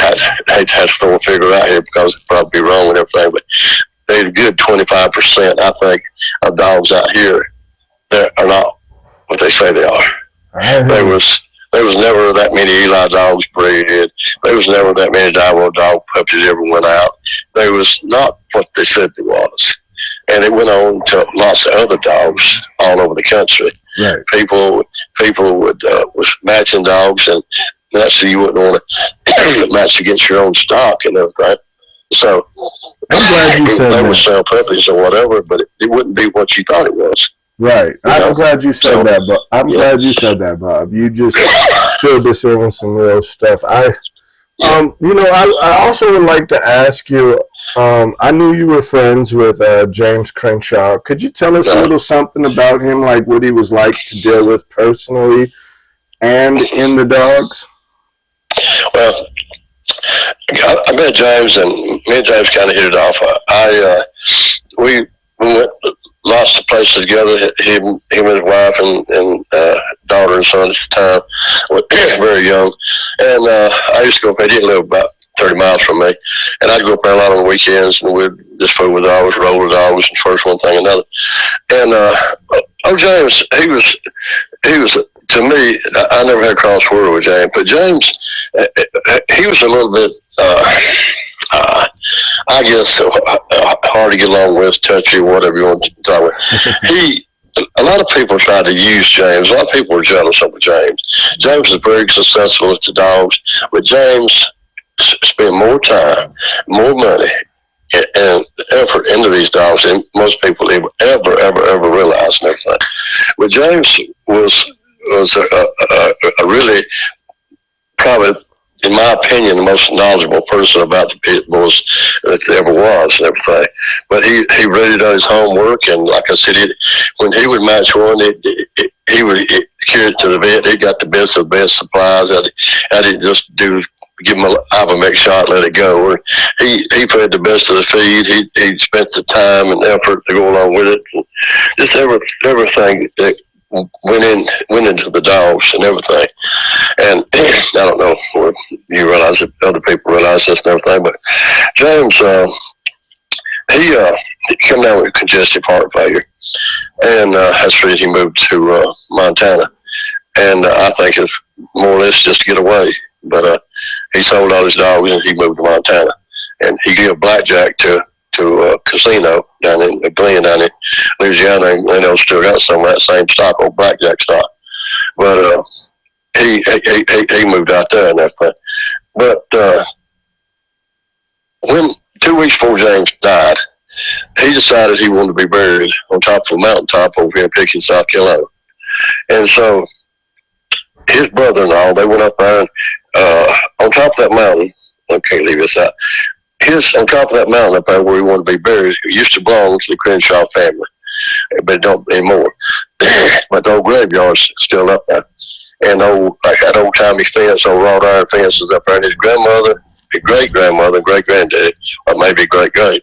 hate to have to throw a figure out here because it'd probably be wrong and everything, but there's a good 25%, I think, of dogs out here that are not what they say they are. There was never that many Eli dogs bred. There was never that many Daiwo dog puppies ever went out. There was not what they said there was. And it went on to lots of other dogs all over the country. Right. People would was matching dogs, and naturally you wouldn't want to match against your own stock and everything. So I'm glad you said they that. would sell puppies or whatever, but it wouldn't be what you thought it was. Right. I'm glad you said that, but glad you said that, Bob. You just filled this in with some real stuff. I also would like to ask you, I knew you were friends with James Crenshaw. Could you tell us a little something about him, like what he was like to deal with personally and in the dogs? Well, I met James, and me and James kind of hit it off. We went lots of places together. Him and his wife and daughter and son at the time were very young. And I used to go up there. He didn't live about 30 miles from me. And I'd go up there a lot on the weekends, and we'd just fool with dogs, roll with dogs, and first one thing another. And James, he was to me, I never had a cross word with James, but James, he was a little bit, I guess, hard to get along with, touchy, whatever you want to talk about. A lot of people tried to use James. A lot of people were jealous of James. James was very successful with the dogs, but James spent more time, more money, and effort into these dogs than most people ever realized and everything. But James was a really, probably, in my opinion, the most knowledgeable person about the pit bulls that there ever was and everything. But he really done his homework, and like I said, when he would match one, he would carry it to the vet. He got the best of the best supplies. I didn't just give him an Ivermectin shot, let it go. Or he fed the best of the feed. He spent the time and effort to go along with it. And just everything that went into the dogs and everything. And I don't know where you realize it, other people realize this and everything, but James, he came down with congestive heart failure, and that's the reason he moved to Montana. And I think it's more or less just to get away. But he sold all his dogs and he moved to Montana, and he gave Blackjack to a casino down in Glen down in Louisiana, and Glendale still got some of that same stock, old Blackjack stock. But he moved out there and everything. But when 2 weeks before James died, he decided he wanted to be buried on top of a mountaintop over here in Pickens, South Carolina. And so his brother-in-law, they went up there and on top of that mountain, I can't leave this out, on top of that mountain up there where he wanted to be buried, it used to belong to the Crenshaw family, but it don't anymore. But the old graveyard's still up there. And that old-timey fence, old wrought iron fence is up there, and his grandmother, his great-grandmother, great-granddaddy, or maybe great-great,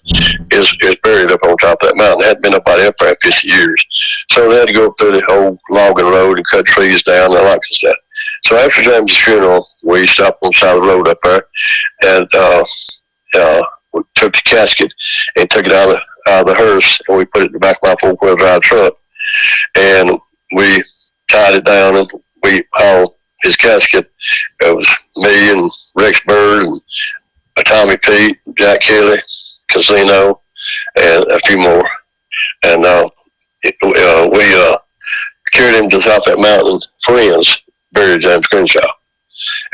is buried up on top of that mountain. It hadn't been up there for 50 years. So they had to go up through the old logging road and cut trees down and all that kind of stuff. So after James' funeral, we stopped on the side of the road up there, and we took the casket and took it out of the hearse, and we put it in the back of my four-wheel drive truck, and we tied it down, and we hauled his casket. It was me and Rex Bird and Tommy Pete, Jack Kelly, Casino, and a few more. And we carried him to the top of that mountain. Friends buried James Crenshaw.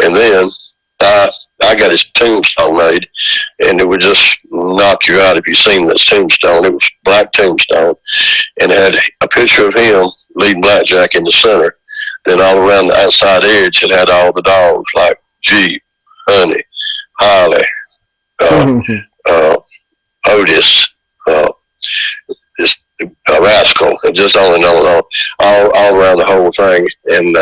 And then I got his tombstone made, and it would just knock you out if you seen this tombstone. It was black tombstone, and had a picture of him leading Blackjack in the center. Then all around the outside edge, it had all the dogs like Jeep, Honey, Holly, Otis, just on all around the whole thing. And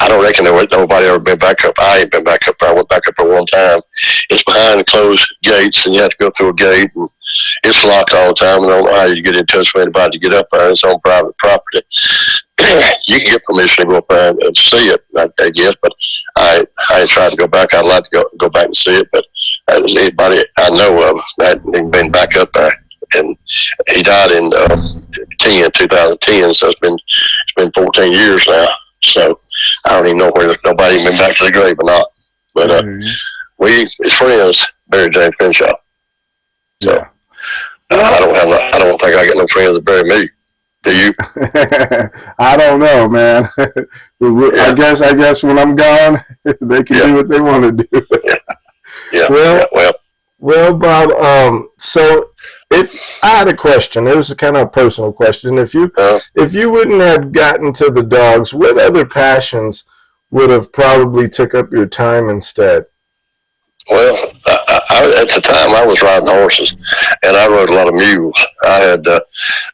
I don't reckon there was nobody ever been back up. I ain't been back up there. I went back up there one time. It's behind closed gates, and you have to go through a gate, and it's locked all the time. And I don't know how you get in touch with anybody to get up there. It's on private property. You can get permission to go up there and see it, I guess, but I ain't tried to go back. I'd like to go back and see it, but anybody I know of that ain't been back up there. And he died in 2010, so it's been 14 years now. So I don't even know whether nobody even been back to the grave or not. But his friends buried James Crenshaw. So Yeah. I don't think I got no friends that bury me. Do you? I don't know, man. I guess when I'm gone, they can do what they want to do. Well, Bob. So if I had a question, it was a kind of a personal question. If you wouldn't have gotten to the dogs, what other passions would have probably took up your time instead? Well, at the time I was riding horses, and I rode a lot of mules. I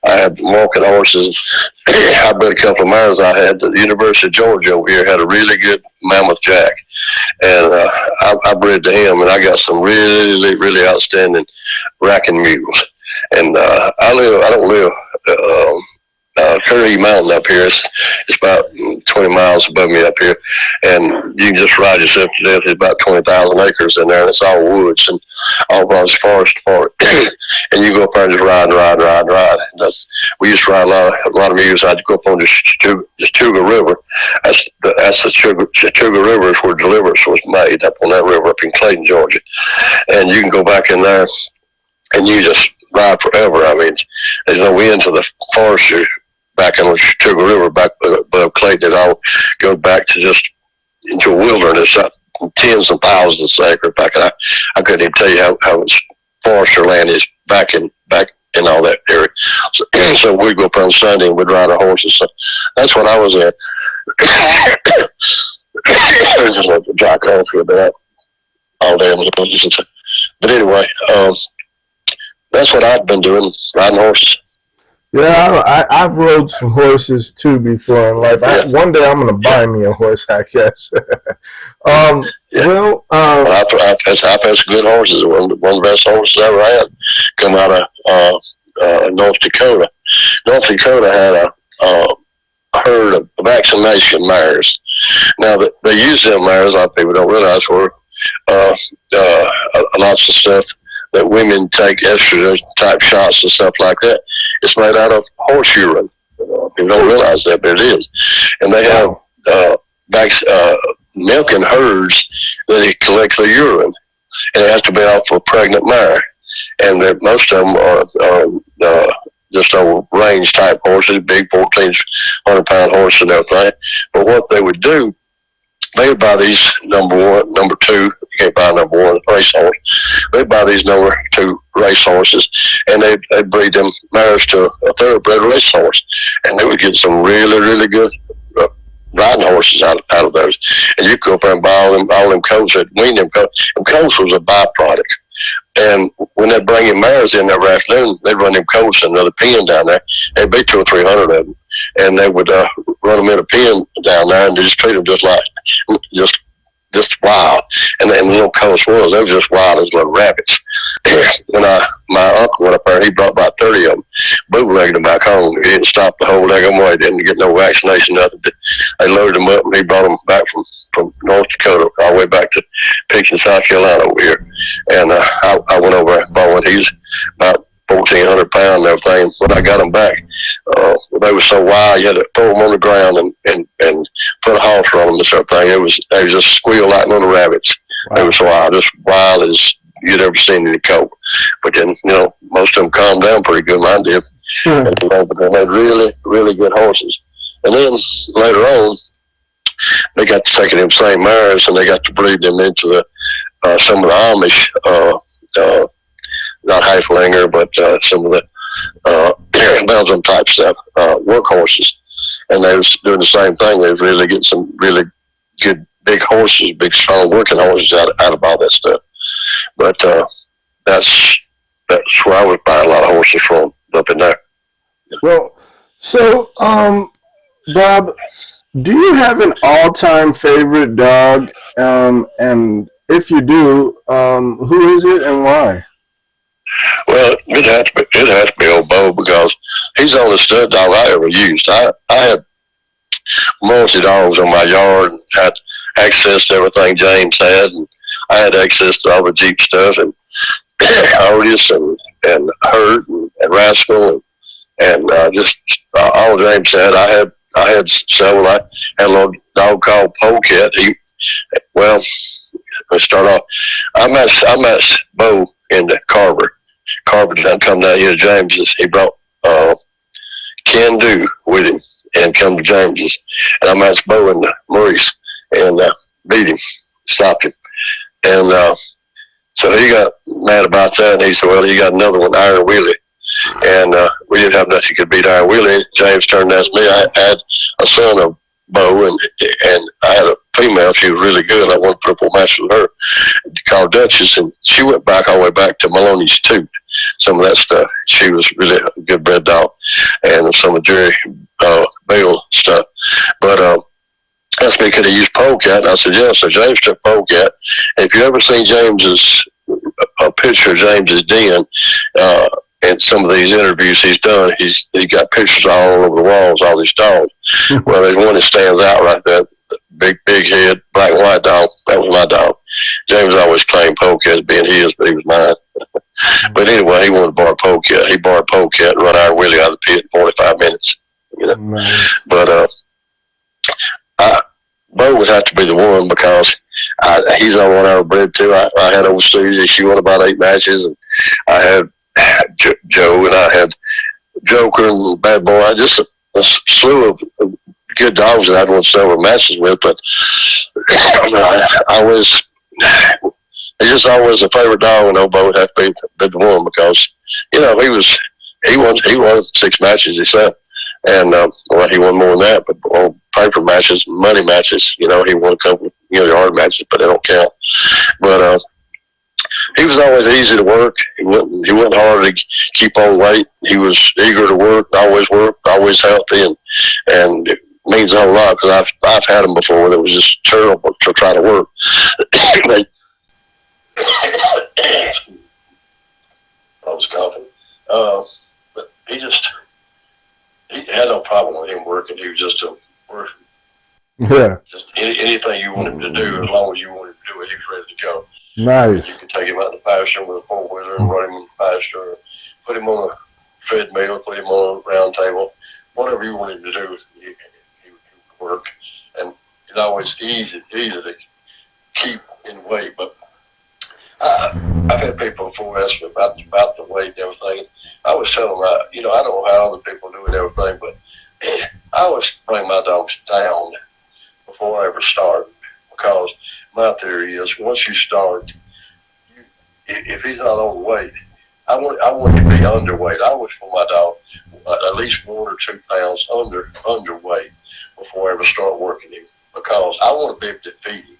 had walking horses. I bred a couple of mares. I had the University of Georgia over here had a really good Mammoth Jack, and I bred to him, and I got some really, really outstanding racking mules. And I don't live Curry Mountain up here. It's about 20 miles above me up here, and you can just ride yourself to death. It's about 20,000 acres in there, and it's all woods and all across forest part. And you go up there and just ride. We used to ride a lot of mules. I'd go up on the Chattooga River. That's the Chattooga River is where Deliverance was made, up on that river up in Clayton, Georgia. And you can go back in there, and you just ride forever. I mean, there's no end to the forest. Back in the Chattooga River, back above Clayton, it all goes back to just into a wilderness, tens of thousands of acres back. And I couldn't even tell you how much forester land is back in all that area. So we'd go up on Sunday and we'd ride our horses. So that's what I was in. Just like to jack off here about all day. But anyway, that's what I've been doing, riding horses. Yeah, I've rode some horses too before in life. One day I'm going to buy me a horse, I guess. I've had some good horses. One of the best horses I ever had come out of North Dakota. North Dakota had a herd of vaccination mares. Now, they use them mares, a lot of people don't realize, for lots of stuff that women take estrogen type shots and stuff like that. It's made out of horse urine. People don't realize that, but it is. And they have milking herds that they collect the urine, and it has to be off a pregnant mare. And most of them are just old range type horses, big 1,400-pound horses and everything. But what they would do, they would buy these number one, number two. You can't buy number one race horse. They buy these number two race horses, and they breed them mares to a thoroughbred race horse, and they would get some really, really good riding horses out of those. And you go up there and buy all them colts that wean them colts. Them colts was a byproduct. And when they'd bring in mares in every afternoon, they'd run them colts in another pen down there. There'd be 200 or 300 of them, and they would run them in a pen down there, and they just treat them just wild. And the little colts they were just wild as little rabbits. When my uncle went up there, he brought about 30 of them, bootlegged them back home. He didn't stop the whole daggone way. Didn't get no vaccination, nothing. They loaded them up, and he brought them back from North Dakota all the way back to Pickens, South Carolina over here. And I went over and bought one. He's about 1,400 pounds and everything. When I got them back, they were so wild, you had to throw them on the ground and put a halter on them and everything. They just squeal like little rabbits. Wow. They were so wild, just wild as you'd ever seen in a colt. But then, most of them calmed down pretty good. Mine did. But they had really, really good horses. And then later on, they got to taking them same mares, and they got to breed them into some of the Amish, not Heiflinger, but some of the Belgium type stuff, work horses. And they was doing the same thing. They was really getting some really good big horses, big strong working horses out of all that stuff. But that's where I was buying a lot of horses from, up in there. Well, so Bob, do you have an all-time favorite dog? And if you do, who is it and why? Well, it has to be old Bo, because he's the only stud dog I ever used. I had multi dogs on my yard, and had access to everything James had, and I had access to all the Jeep stuff, and Otis and Hurt and Rascal and just all James had. I had several. I had a little dog called Polecat. Well, let's start off. I met Bo in the Carver. Carver done come down here to James's. He brought Ken Do with him and come to James's, and I matched Bo in Maurice and beat him, stopped him, and so he got mad about that, and he said, "Well, you got another one, Iron Willie." And we didn't have nothing could beat Iron Willie. James turned to ask me. I had a son of Bo, and I had a female. She was really good. I won a triple match with her, called Duchess, and she went back all the way back to Maloney's too. Some of that stuff. She was really a good bred dog, and some of Jerry Bale stuff. But asked me, could he use Polecat? And I said, yes. So James took Polecat. And if you ever seen James's a picture of James's den, and some of these interviews he's done, he's got pictures all over the walls, all these dogs. Well, there's one that stands out right there, big head, black and white dog. That was my dog. James always claimed Polecat as being his, but he was mine. But anyway, he wanted to borrow Polecat. He borrowed Polecat and run Iron Willie out of the pit in 45 minutes. You know, nice. But Bo would have to be the one, because he's the one I was bred to. I had overseas. She won about 8 matches, and I had Joe, and I had Joker and Bad Boy. I just a slew of good dogs that I'd won several matches with, but I was he's just always a favorite dog, and Bo would have to be the one, because he won 6 matches himself, and well, he won more than that, but on paper matches, money matches, he won a couple yard matches, but they don't count. But he was always easy to work. He wasn't hard to keep on weight. He was eager to work, always healthy, and it means a whole lot, because I've had him before that was just terrible to try to work. I was coughing. But he had no problem with him working. He was just a worker. Yeah. Just anything you want him to do, as long as you want him to do it, he was ready to go. Nice. You can take him out in the pasture with a 4-wheeler and run him in the pasture, or put him on a treadmill, put him on a round table, whatever you want him to do, he would work. And it's always easy to keep in weight. But I've had people before ask me about the weight and everything. I always tell them, I don't know how other people do it and everything, but I always bring my dogs down before I ever start, because my theory is, once you start, if he's not overweight, I want him to be underweight. I always put my dog at least 1 or 2 pounds underweight before I ever start working him, because I want to be able to feed him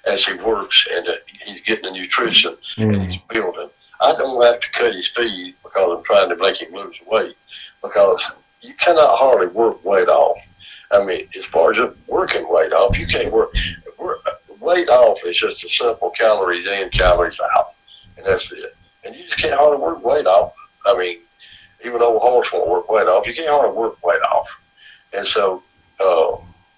as he works, and he's getting the nutrition and he's building. I don't have to cut his feed because I'm trying to make him lose weight, because you cannot hardly work weight off. I mean, as far as just working weight off, you can't work. Weight off is just a simple calories in, calories out, and that's it. And you just can't hardly work weight off. I mean, even though a horse won't work weight off, you can't hardly work weight off. And so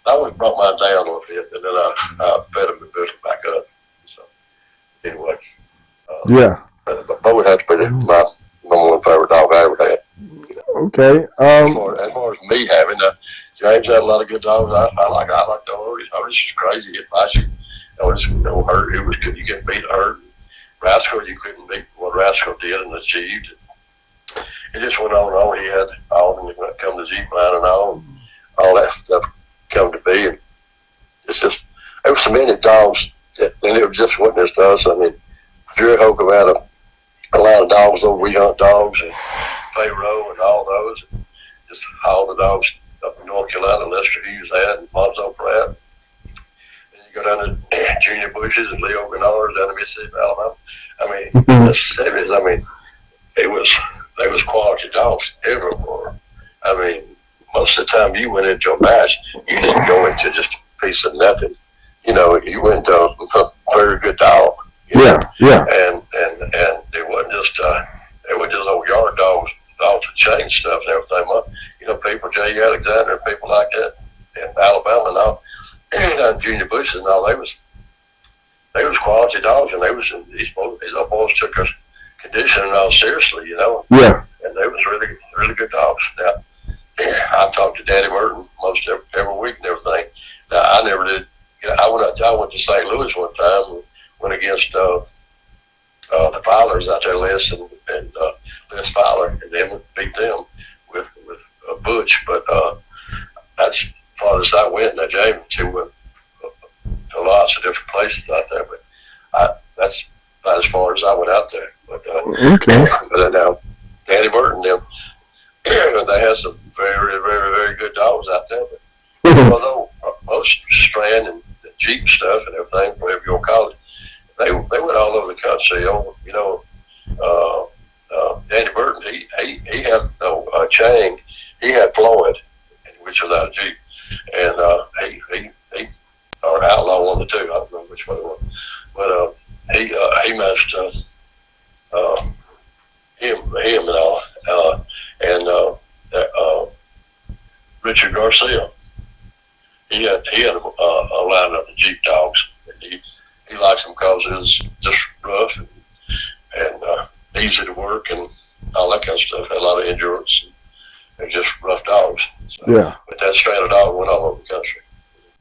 I would brought mine down a little bit, and then I fed him and built him back up. So anyway, yeah. But Bo would have to be my number 1 favorite dog I ever had. Okay. As far as me having, James had a lot of good dogs. I like the Otis. Otis is crazy. If I should, Otis Hurt. It was good. You couldn't beat Hurt. Rascal, you couldn't beat what Rascal did and achieved. It just went on and on. He had all of them come to G-Line and all that stuff come to be. And it's just, there was so many dogs, and it was just witness to us. I mean, Jerry Holcomb had a lot of dogs, those we hunt dogs, and Pharaoh and all those. And just all the dogs up in North Carolina, Lester Hughes had, and Monzo Pratt. And you go down to Junior Bushes and Leo Grenard down to Mississippi, Alabama. I mean, Mississippi, I mean, they was quality dogs everywhere. most of the time you went into a match, you didn't go into just a piece of nothing. You know, you went to a very good dog. Yeah. And it wasn't just old yard dogs off the chain stuff and everything. You know, people, Jay Alexander and people like that in Alabama and all, and Junior Bush and all, they was quality dogs, and these boys took us conditioning all seriously, you know. Yeah. And they was really, really good dogs. Now, I talked to Daddy Burton most every week and everything. Now, I never did. You know, I went to St. Louis one time and went against the Fowlers out there, Les and Les Fowler, and then beat them with Butch. But that's as far as I went. Now, James, he went to lots of different places out there, but that's about as far as I went out there. But okay. But now, Daddy Burton, them, they have some very, very, very good dogs out there. But although most Strand and Jeep stuff and everything, whatever you want to call it, they went all over the country. You know, Danny Burton, he had Chang, he had Floyd, which was out of Jeep, and he or Outlaw one of the two. I don't remember which one it was, but he matched him and all, and Richard Garcia. He had a line of Jeep dogs. He likes them because it was just rough and easy to work and all that kind of stuff. Had a lot of endurance and just rough dogs. So, yeah. But that strand of dog went all over the country.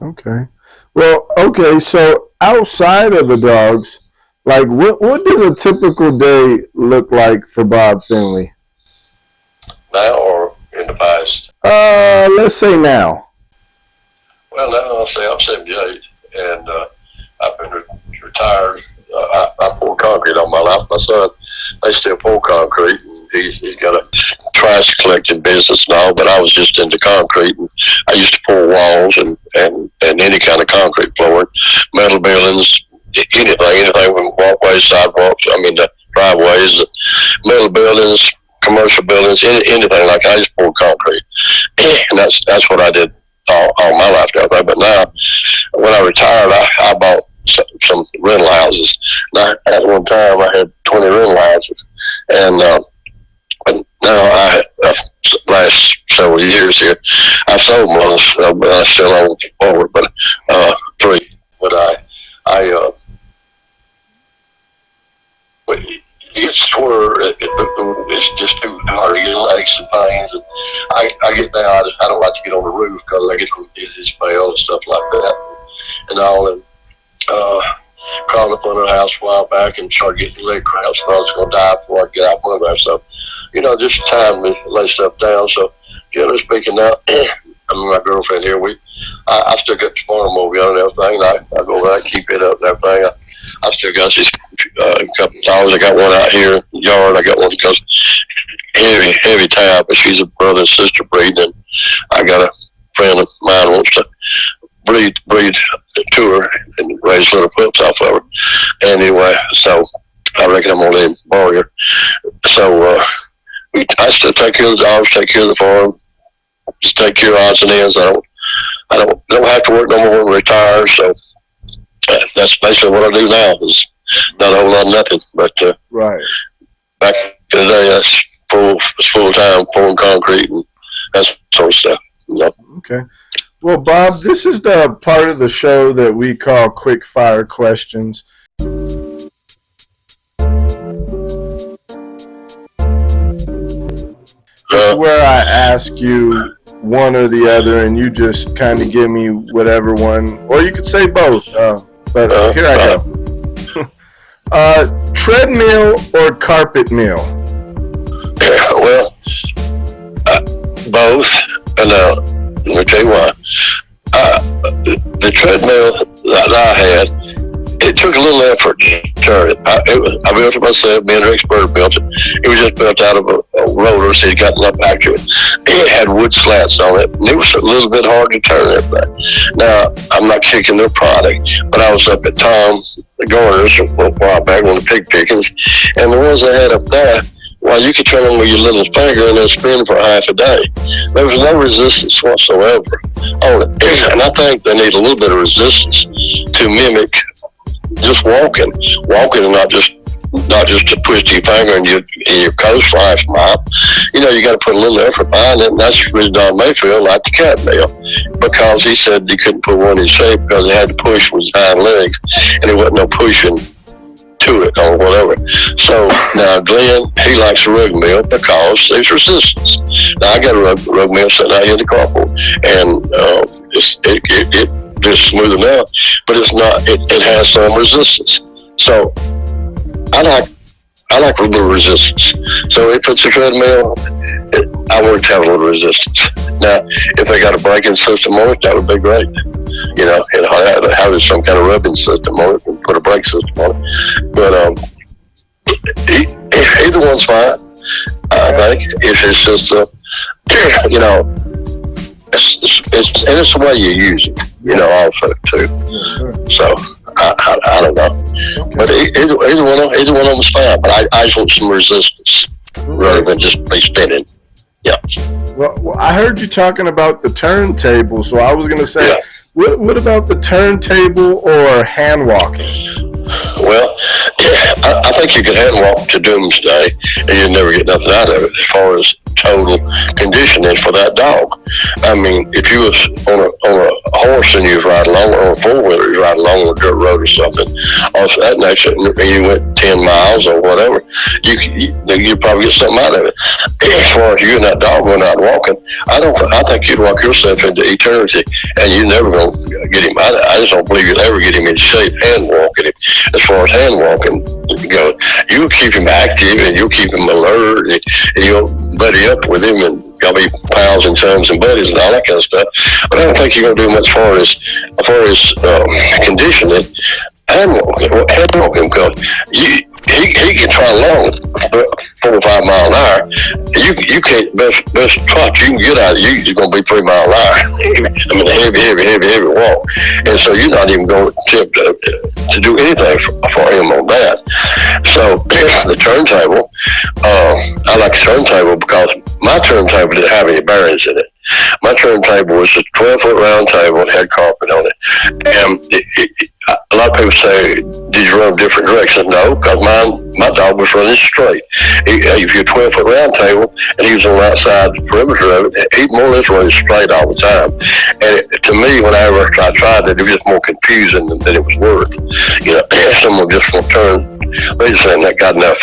Okay. Well, okay. So outside of the dogs, like what does a typical day look like for Bob Finley? Now or in the past? Let's say now. Well, now I'll say I'm 78, and I've been retired. I pour concrete all my life. My son, they still pour concrete. And he's got a trash collecting business now, but I was just into concrete. And I used to pour walls and any kind of concrete flooring, metal buildings, anything from walkways, sidewalks, the driveways, metal buildings, commercial buildings, anything like that. I just poured concrete. And that's what I did all my life now. But now, when I retired, I bought some rental houses. Now, at one time, I had 20 rental houses, and now last several years here, I sold one, but I still own forward, but 3. But it's where it's just too hard to get aches and pains, and I get down. I don't like to get on the roof because I get some dizzy spell and stuff like that, and all. And crawled up under the house a while back and started getting leg cramps. I was going to die before I get out from under there. So, just time to lay stuff down. So, generally speaking, now, my girlfriend here, I still got the farm over and everything. I go over there, keep it up and everything. I still got these couple of dogs. I got one out here in the yard. I got one because heavy tab, but she's a brother and sister breed. And I got a friend of mine wants to breed to her and raise little pups off of her. Anyway, so I reckon I'm gonna let him borrow her. So I still take care of the dogs, take care of the farm, just take care of odds and ends. I don't have to work no more and retire. So that's basically what I do now. Is not a whole lot of nothing, but right. Back in the day, that's full time pouring concrete and that sort of stuff. Okay. Well, Bob, this is the part of the show that we call quick fire questions. It's where I ask you one or the other, and you just kind of give me whatever one, or you could say both. But here I go. Treadmill or carpet mill? Well, both. And let me tell you why. The treadmill that I had, it took a little effort to turn it. I built it myself. Me and Rex Bird built it. It was just built out of a roller, so it got a lot back to it. It had wood slats on it, and it was a little bit hard to turn it back. Now, I'm not kicking their product, but I was up at Tom the Garner's a while back on the pig pickings, and the ones I had up there, Well, you could turn them with your little finger and then spin for half a day. There was no resistance whatsoever on it. And I think they need a little bit of resistance to mimic just walking and not just to twist your finger and your coast flies from out. You know, you got to put a little effort behind it, and that's the reason Don Mayfield liked the cat meal, because he said he couldn't put one in shape because he had to push with his hind legs, and there wasn't no pushing to it or whatever. So now Glenn, he likes the rug mill because there's resistance. Now I got a rug mill sitting out here in the carport, and it just smooth enough, but it's not. It has some resistance. So I like a little resistance. So if it's a treadmill, I want to have a little resistance. Now, if they got a braking system on it, that would be great. You know, and have some kind of rubbing system on it and put a brake system on it. But either one's fine, I think. If it's just, you know, it's the way you use it, you know, also too. Yes, sir. So I don't know, Okay. but either one of them is fine. But I just want some resistance rather than just be spinning. Yeah. Well, I heard you talking about the turntable, so I was going to say, Yeah. what about the turntable or hand walking? Well, I think you could hand walk to doomsday and you'd never get nothing out of it as far as total conditioning for that dog. I mean, if you was on a horse and you was riding along, or on a four-wheeler, you was riding along on a dirt road or something, or that nature, and you went 10 miles or whatever, you'd probably get something out of it. As far as you and that dog going out walking, I think you'd walk yourself into eternity, and you're never going to get him. I just don't believe you'll ever get him in shape hand walking him. As far as hand walking goes, you'll keep him active and you'll keep him alert, and you'll buddy up with him, and you'll be pals and chums and buddies and all that kind of stuff. But I don't think you're going to do much as far as conditioning. Hand walking, because he can try along 4 or 5 mile an hour. You can't best trot you can get out of it. You're going to be 3 mile an hour. I mean, heavy walk, and so you're not even going to attempt to do anything for him on that. So the turntable, I like the turntable because my turntable didn't have any bearings in it. My turntable was a 12-foot round table and had carpet on it. And a lot of people say, did you run different directions? No, because my dog was running straight. If you're a 12-foot round table and he was on the outside perimeter of it, he more or less running straight all the time. And to me, whenever I tried it, it was just more confusing than it was worth. You know, someone just will turn. They just ain't got enough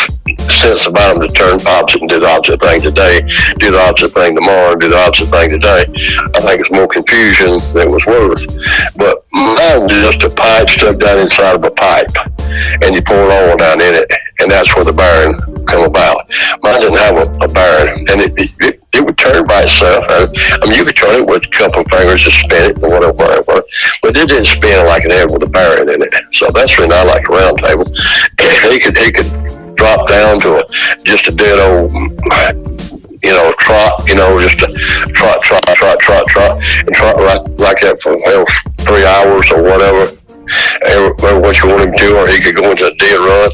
sense about them to turn opposite and do the opposite thing today, do the opposite thing tomorrow, do the opposite thing today. I think it's more confusion than it was worth. But mine was just a pipe stuck down inside of a pipe, and you pour oil down in it, and that's where the bearing come about. Mine didn't have a bearing, and it would turn by itself. I mean, you could turn it with a couple of fingers to spin it or whatever, but it didn't spin like it had with a bearing in it. So that's the reason I like a round table. He could drop down to just a dead old, you know, trot, you know, just a trot, and trot like that for 3 hours or whatever what you want him to, or he could go into a dead run.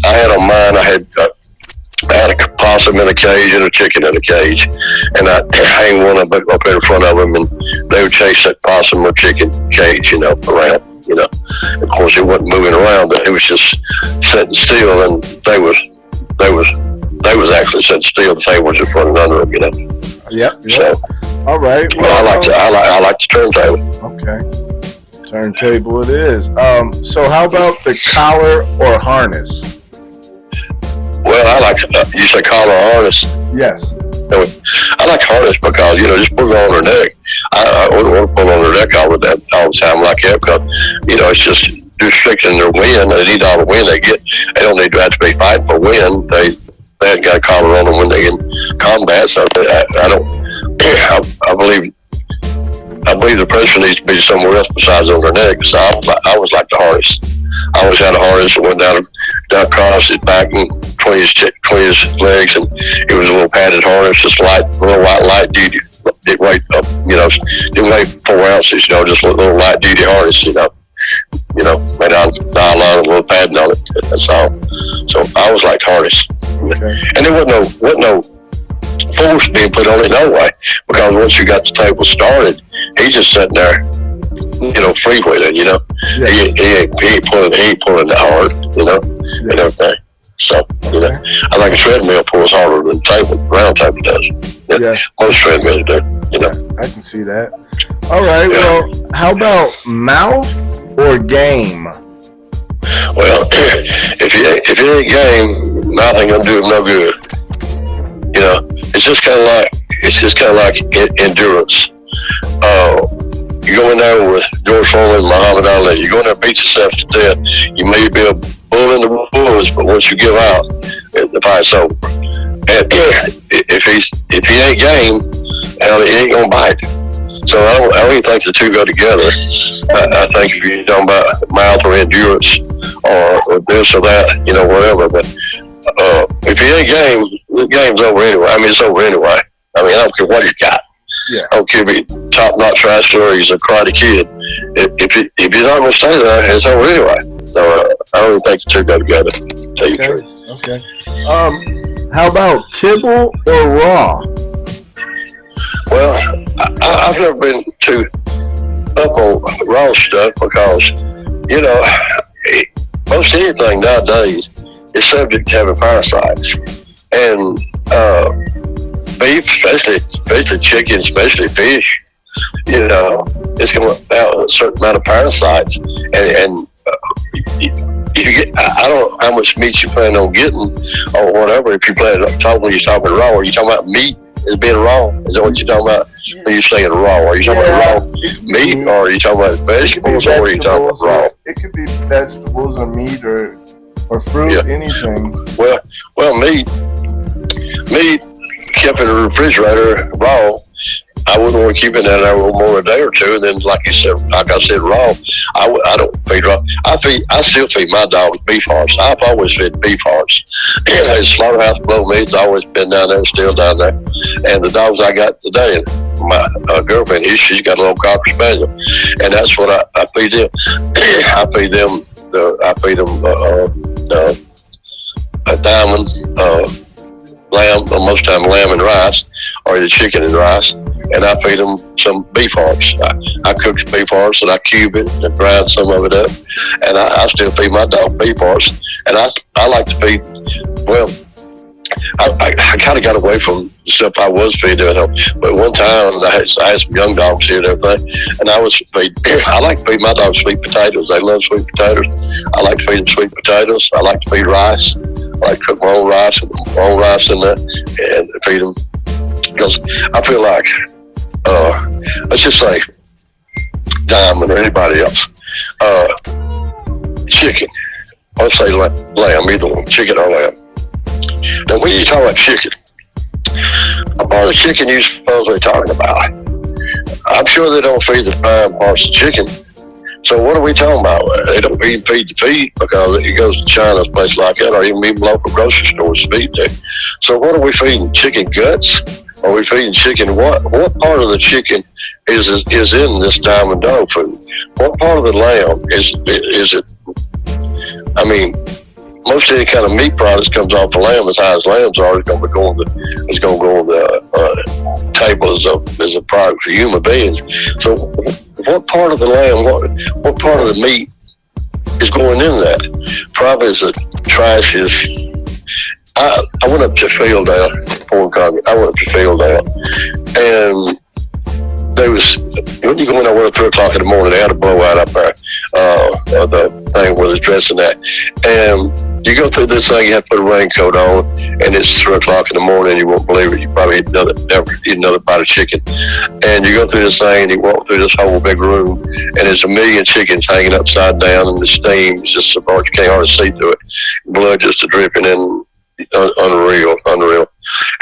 I had on mine, I had a possum in a cage and a chicken in a cage, and I hang one up in front of them, and they would chase that possum or chicken cage, you know, around. You know, of course, it wasn't moving around, but it was just sitting still, and they was actually sitting still. The table was just running under them, you know. Yep. So, all right. Well, I like the turntable. Okay. Turntable it is. So how about the collar or harness? Well, I like you say collar or harness. Yes. I like harness because, you know, just put it on their neck. I wouldn't want to put on their neck all the time like that, because, you know, it's just restricting their wind. They need all the wind they get. They don't need to have to be fighting for wind. They haven't got a collar on them when they in combat. So I believe the pressure needs to be somewhere else besides on their neck. So I always like the harness. I always had a harness that went down across his back and between his legs, and it was a little padded harness, just light duty. It weighed up, you know, didn't weigh 4 ounces, you know, just a little light duty harness, you know, made out of nylon, a little padding on it. That's all. So I was like harness. Okay. And there wasn't no force being put on it no way, because once you got the table started, he's just sitting there, free with it, Yes. He ain't pulling that hard, and everything. So, I think a treadmill pulls harder than round table does. Yeah. Most treadmills do, I can see that. All right. Well, how about mouth or game? Well, if you ain't game, mouth ain't gonna do him no good. It's just kind of like endurance. You go in there with George Foreman and Muhammad Ali. You go in there, beat yourself to death. You may be a bull in the woods, but once you give out, the fight's over. And if he ain't game, he ain't gonna bite. So I don't even think the two go together. I think if you're talking about mouth or endurance or this or that, whatever. But if he ain't game, the game's over anyway. I mean, it's over anyway. I don't care what he's got. Yeah. I don't care if he's top-notch wrestler or he's a karate kid. If you're not going to stay there, it's over anyway. So I don't even think the two go together, to tell you the truth. Okay. How about kibble or raw? Well, I've never been too up on raw stuff because, most anything nowadays is subject to having parasites. And beef, especially chicken, especially fish, it's going to have a certain amount of parasites. And you get, I don't know how much meat you plan on getting or whatever. If you plan on talking, when you're talking raw, are you talking about meat as being raw? Is that what you're talking about when you're saying raw? Are you talking about raw meat, or are you talking about vegetables, or are you talking about raw? It could be vegetables or meat or fruit, anything. Well, meat kept in the refrigerator raw, I wouldn't want to keep it in there a little more a day or two. And then, like I said, raw, I don't feed raw. I still feed my dogs beef hearts. I've always fed beef hearts. And the slaughterhouse below me's always been down there, still down there. And the dogs I got today, my girlfriend, she's got a little cocker spaniel, and that's what I feed them. I feed them a diamond, lamb, most time lamb and rice, or the chicken and rice, and I feed them some beef hearts. I cook the beef hearts and I cube it and grind some of it up, and I still feed my dog beef hearts. And I like to feed, well, I kind of got away from the stuff I was feeding at home, but one time I had some young dogs here and everything, and I like to feed my dogs sweet potatoes. They love sweet potatoes. I like to feed them sweet potatoes. I like to feed rice. I like to cook my own rice in that and feed them, because I feel like, let's just say Diamond or anybody else, chicken, or let's say lamb, either one, chicken or lamb. Now, when you talk about chicken, what part of the chicken you supposedly talking about? I'm sure they don't feed the prime parts of chicken. So what are we talking about? They don't even feed the feet, because it goes to China's place like that, or even local grocery stores feed there. So what are we feeding? Chicken guts? Are we feeding chicken? What part of the chicken is in this diamond dog food? What part of the lamb is it? I mean, most any kind of meat products comes off the lamb. As high as lambs are, it's going to go on the table as a product for human beings. So, what part of the lamb, what part of the meat is going in that? Probably is the trashiest. I went up to Fieldale, I went up to Fieldale, and when you go in there, at 3 o'clock in the morning, they had a blowout up there, the thing where they're dressing at, and you go through this thing, you have to put a raincoat on, and it's 3 o'clock in the morning, you won't believe it, you probably never eat another bite of chicken, and you go through this thing, and you walk through this whole big room, and there's a million chickens hanging upside down, and the steam is just so hard you can't hardly see through it, blood just dripping in. Unreal.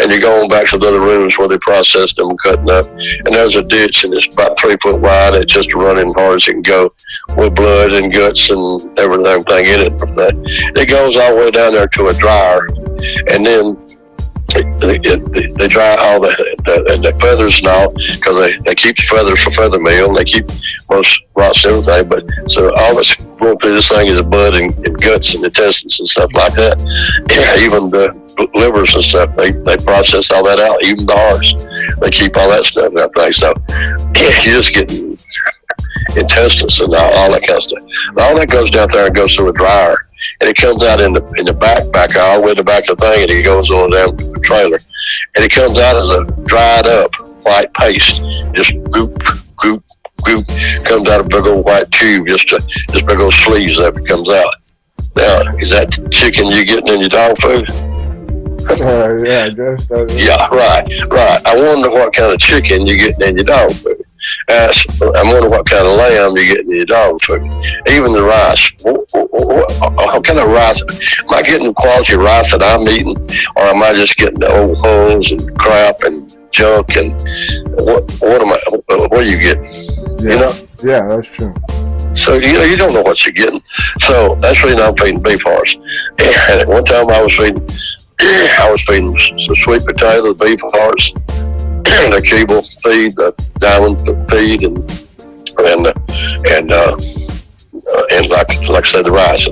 And you go on back to the other rooms where they processed them and cutting up, and there's a ditch, and it's about 3 foot wide. It's just running hard as it can go, with blood and guts and everything in it. It goes all the way down there to a dryer, and then they dry all the and the feathers and all, because they keep the feathers for feather meal, and they keep most rots and everything. But so all that's going through this thing is the blood and guts and intestines and stuff like that. Even the livers and stuff, they process all that out. Even the hearts, they keep all that stuff and everything. So you just get intestines and all that kind of stuff. And all that goes down there and goes through a dryer, and it comes out in the back all the way to the back of the thing, and it goes on down the trailer, and it comes out as a dried up white paste, just goop, comes out a big old white tube, just big old sleeves that it comes out. Now, is that chicken you getting in your dog food? Yeah, I guess that is. Yeah, right. I wonder what kind of chicken you getting in your dog food. I wonder what kind of lamb you getting in your dog food. Even the rice. What kind of rice? Am I getting the quality rice that I'm eating, or am I just getting the old hulls and crap and junk? And what are you getting? Yeah. You know? Yeah, that's true. So, you don't know what you're getting. So that's the reason I'm feeding beef hearts. And at one time I was feeding some sweet potato, beef hearts, the cable feed, the diamond feed, and like I said, the rice.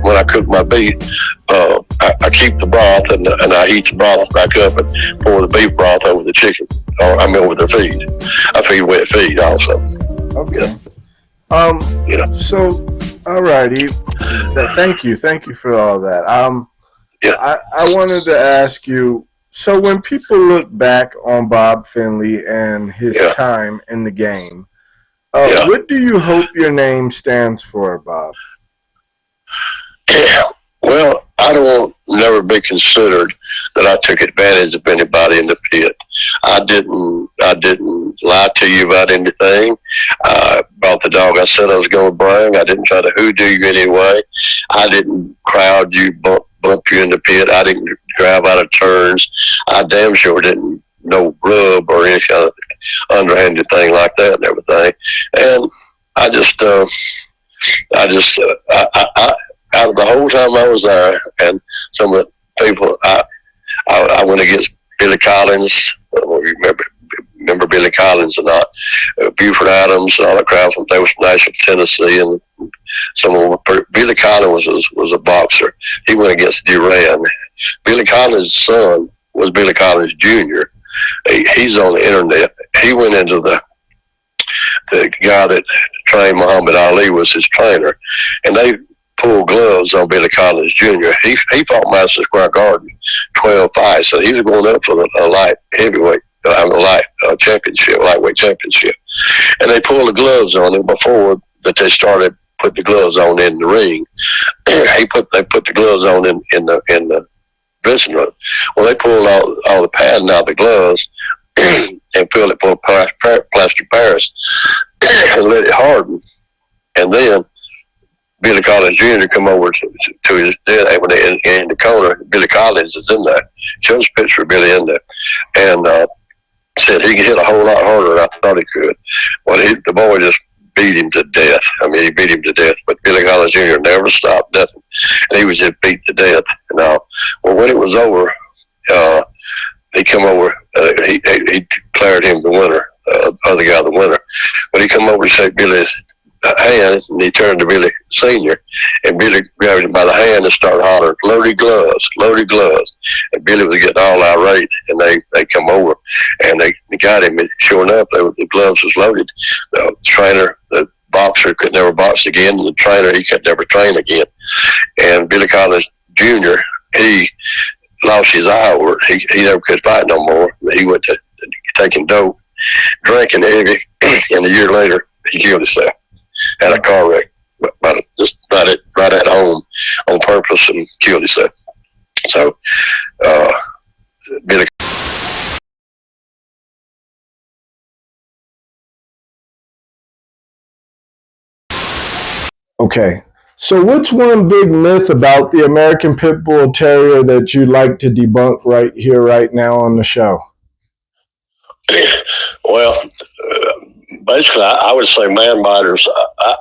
When I cook my beef, I keep the broth and I heat the broth back up and pour the beef broth over the chicken, over the feed. I feed wet feed also. Okay. So, all righty. Thank you for all that. I wanted to ask you, so when people look back on Bob Finley and his time in the game, what do you hope your name stands for, Bob? Well, I don't want to never be considered that I took advantage of anybody in the pit. I didn't lie to you about anything. I brought the dog I said I was going to bring. I didn't try to hoodoo you anyway. I didn't crowd you, bump you in the pit. I didn't drive out of turns. I damn sure didn't no rub or any kind of underhanded thing like that and everything. And I out of the whole time I was there, and some of the people, I went against Billy Collins. Remember Billy Collins or not? Buford Adams and all that crowd from Nashville, Tennessee, and some of them. Billy Collins was a boxer. He went against Duran. Billy Collins' son was Billy Collins Jr. He's on the internet. He went into the guy that trained Muhammad Ali was his trainer, and they pulled gloves on Billy Collins Jr. He fought Madison Square Garden 12 fights, so he was going up for a light heavyweight, lightweight championship. And they pulled the gloves on him before that they started putting the gloves on in the ring. They put the gloves on in the dressing room. Well, they pulled all the padding out of the gloves and filled it full of plaster Paris and let it harden. And then Billy Collins Jr. come over to his death in the corner. Billy Collins is in there. Shows a picture of Billy in there, and said he could hit a whole lot harder than I thought he could. Well, the boy just beat him to death. I mean, he beat him to death. But Billy Collins Jr. never stopped nothing, and he was just beat to death. Well, when it was over, he come over. He declared him the winner. Other guy the winner. But he come over and shake Billy's hand, and he turned to Billy Senior, and Billy grabbed him by the hand and started hollering, loaded gloves. And Billy was getting all irate, and they come over, and they got him, and sure enough, the gloves was loaded. The trainer, the boxer, could never box again, and the trainer, he could never train again. And Billy Collins Jr., he lost his eye over it. He never could fight no more. He went to taking dope, drinking heavy, and a year later, he killed himself. Had a car wreck, just right at home on purpose, and killed himself. So, Billy. Okay, so what's one big myth about the American Pit Bull Terrier that you'd like to debunk right here, right now on the show? Well, basically, I would say man biters.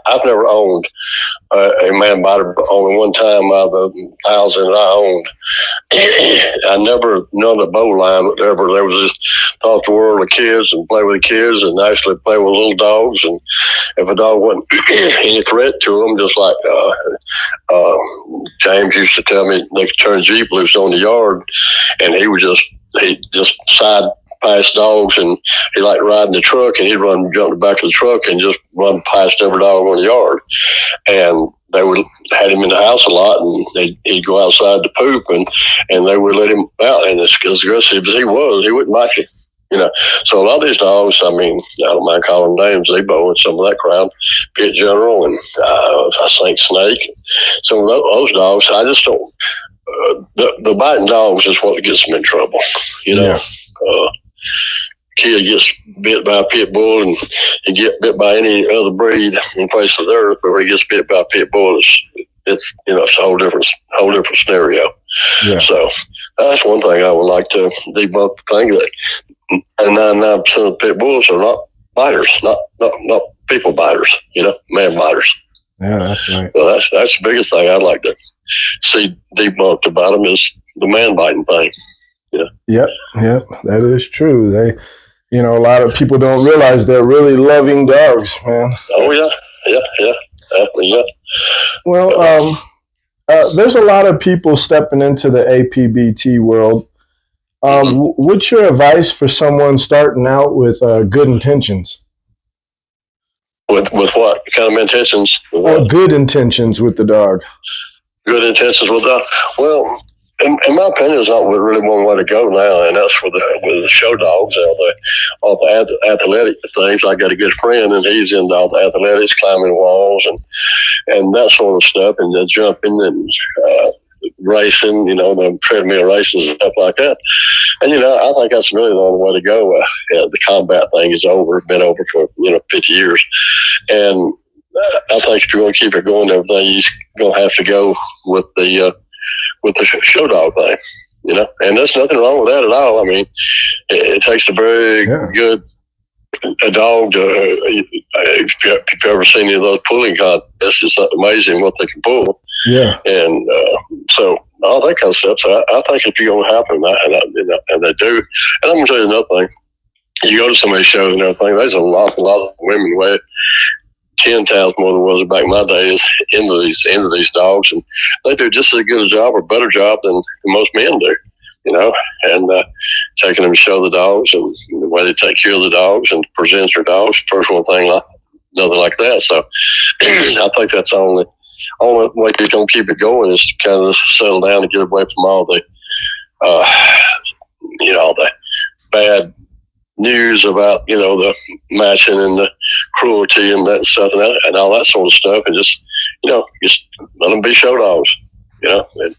I've never owned a man biter, but only one time out of the 1,000 that I owned. I never, none of the bow line, whatever. There was just thought the world of kids and play with the kids and actually play with little dogs. And if a dog wasn't any threat to them, just like James used to tell me, they could turn Jeep loose on the yard, and he just side past dogs, and he liked riding the truck, and he'd jump the back of the truck and just run past every dog on the yard. And they would had him in the house a lot, and he'd go outside to poop, and they would let him out. And as aggressive as he was, he wouldn't bite you. So a lot of these dogs, I mean, I don't mind calling them names, Zebo and some of that crowd, Pit General, and I think Snake, some of those dogs, I just don't. The biting dogs is what gets them in trouble. Yeah. Kid gets bit by a pit bull, and he get bit by any other breed in place of theirs, but when he gets bit by a pit bull, it's a whole different scenario. Yeah. So that's one thing I would like to debunk, the thing that 99% of pit bulls are not biters, not people biters, man biters. Yeah, that's right. So that's the biggest thing I'd like to see debunked about them is the man biting thing. Yep, that is true. They, a lot of people don't realize they're really loving dogs, man. Oh yeah. Well, there's a lot of people stepping into the APBT world. What's your advice for someone starting out with good intentions? With what kind of intentions? Good intentions with the dog. Good intentions with the dog. Well, in my opinion, it's not really one way to go now, and that's with the show dogs, all the athletic things. I got a good friend, and he's into all the athletics, climbing walls, and that sort of stuff, and the jumping and racing, the treadmill races and stuff like that. And I think that's really the only way to go. The combat thing is over, been over for 50 years, and I think if you're going to keep it going, everything you're going to have to go with the show dog thing, and there's nothing wrong with that at all. I mean, it takes a very good dog to, if you've ever seen any of those pulling contests, it's amazing what they can pull. Yeah. And so all that kind of stuff. So I think if you're going to happen, and they do, and I'm going to tell you another thing. You go to some of these shows and everything, there's a lot of women way 10 times more than was back in my days into these dogs, and they do just as good a job or better job than most men do, and taking them to show the dogs and the way they take care of the dogs and present their dogs, personal thing, nothing like that. So I think that's the only way you're going to keep it going is to kind of settle down and get away from all the the bad news about the matching and the cruelty and that stuff and all that sort of stuff, and just let them be show dogs, and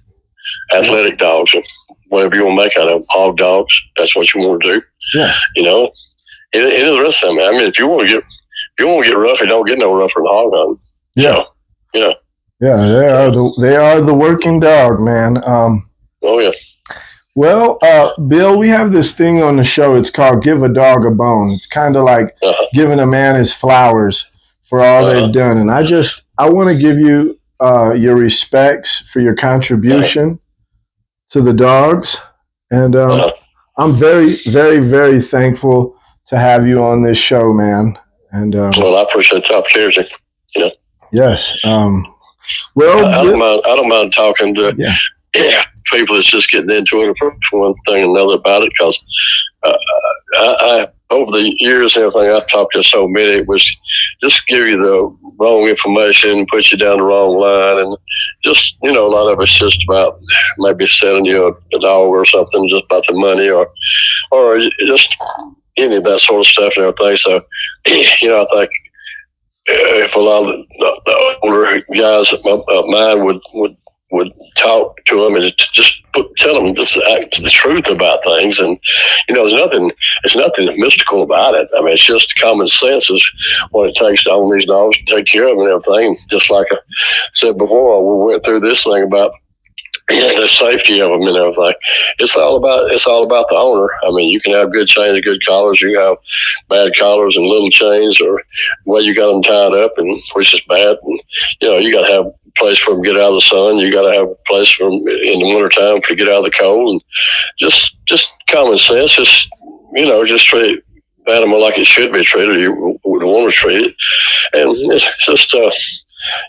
athletic dogs, and whatever you want to make out of them, hog dogs. That's what you want to do. Yeah. It is the rest of them. I mean, if you want to get rough, you don't get no rougher than hog hunting. Yeah. So, Yeah, they are the working dog, man. Oh yeah. Well, Bill, we have this thing on the show. It's called Give a Dog a Bone. It's kind of like giving a man his flowers for all they've done. And I want to give you your respects for your contribution to the dogs. And I'm very, very, very thankful to have you on this show, man. And well, I appreciate the opportunity. Yes. Well, I don't mind talking to people that's just getting into it for one thing and another about it, because I over the years and everything, I've talked to so many, it was just give you the wrong information, put you down the wrong line, and just a lot of it's just about maybe selling you a dog or something, just about the money or just any of that sort of stuff and everything. So I think if a lot of the older guys of mine would talk to them and just tell them the truth about things, and there's nothing mystical about it. I mean, it's just common sense is what it takes to own these dogs, to take care of them and everything. Just like I said before, we went through this thing about the safety of them and everything. It's all about the owner. I mean, you can have good chains, good collars. You can have bad collars and little chains, or you got them tied up, and which is bad. And you got to have a place for them to get out of the sun. You got to have a place for them in the wintertime to get out of the cold. And just common sense. Just treat the animal like it should be treated. You would want to treat it, and it's just.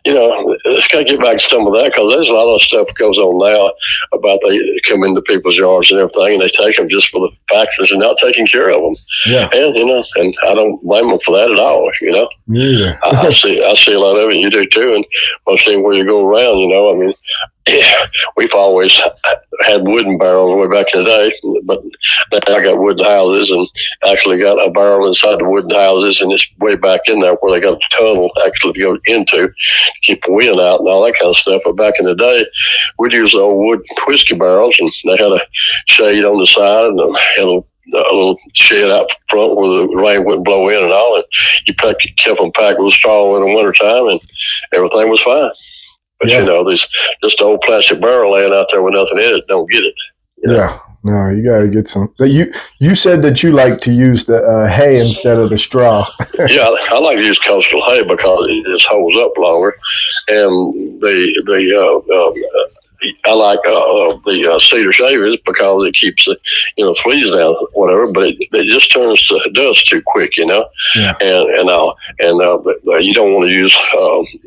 It's got to get back to some of that, because there's a lot of stuff goes on now about they come into people's yards and everything, and they take them just for the fact that they're not taking care of them. Yeah. And and I don't blame them for that at all. Me either. I see a lot of it. You do too, and most anywhere you go around, I mean, we've always had wooden barrels way back in the day, but now I got wooden houses, and actually got a barrel inside the wooden houses, and it's way back in there where they got a tunnel actually to go into to keep the wind out and all that kind of stuff. But back in the day, we'd use the old wood whiskey barrels, and they had a shade on the side and a little shed out front where the rain wouldn't blow in and all, and you kept them packed with straw in the wintertime, and everything was fine. But there's just an old plastic barrel laying out there with nothing in it. Don't get it. Yeah, no, you got to get some. So you said that you like to use the hay instead of the straw. Yeah, I like to use coastal hay because it just holds up longer, and I like the cedar shavings because it keeps the fleas down, whatever. But it just turns to dust too quick, Yeah. And you don't want to use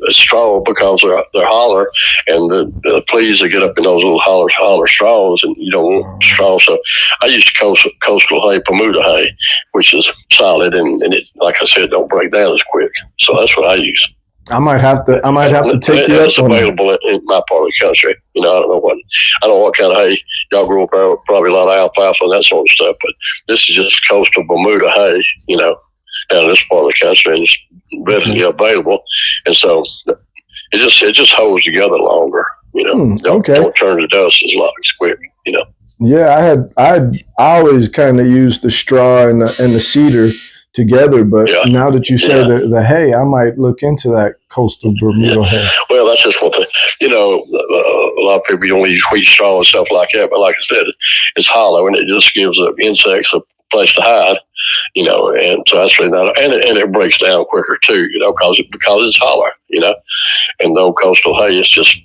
straw because they're holler, and the fleas that get up in those little holler straws, and you don't want straw. So I use coastal hay, Bermuda hay, which is solid, and it, like I said, don't break down as quick. So that's what I use. I might have to take you up it's on available in my part of the country. I don't know what kind of hay y'all grew up around. Probably a lot of alfalfa and that sort of stuff. But this is just coastal Bermuda hay, down in this part of the country, and it's readily available. And so it just holds together longer. Don't turn to dust as quick. Yeah, I always kind of used the straw and the cedar together, but now that you say the hay, I might look into that coastal Bermuda hay. Well, that's just one thing. A lot of people don't use wheat straw and stuff like that, but like I said, it's hollow, and it just gives the insects a place to hide. And so that's really not, and it breaks down quicker too, because it's hollow, and the old coastal hay is just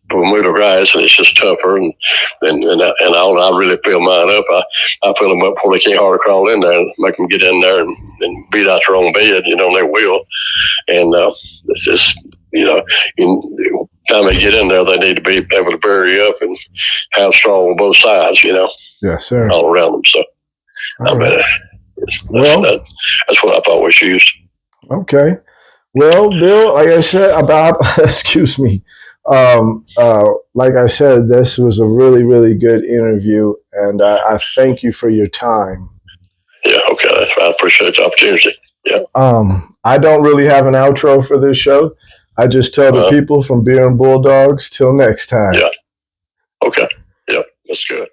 Bermuda grass, and it's just tougher, and I really fill mine up. I fill them up before they can't hardly crawl in there, and make them get in there and beat out their own bed, they will. And it's just, time they get in there, they need to be able to bury up and have straw on both sides, Yes, sir. all around them. So that's what I've always used. Okay. Well, Bill, like I said, Bob, excuse me. Like I said, this was a really, really good interview, and I thank you for your time. Yeah, okay. I appreciate the opportunity. Yeah. I don't really have an outro for this show. I just tell the people from Beer and Bulldogs, till next time. Yeah. Okay. Yeah, that's good.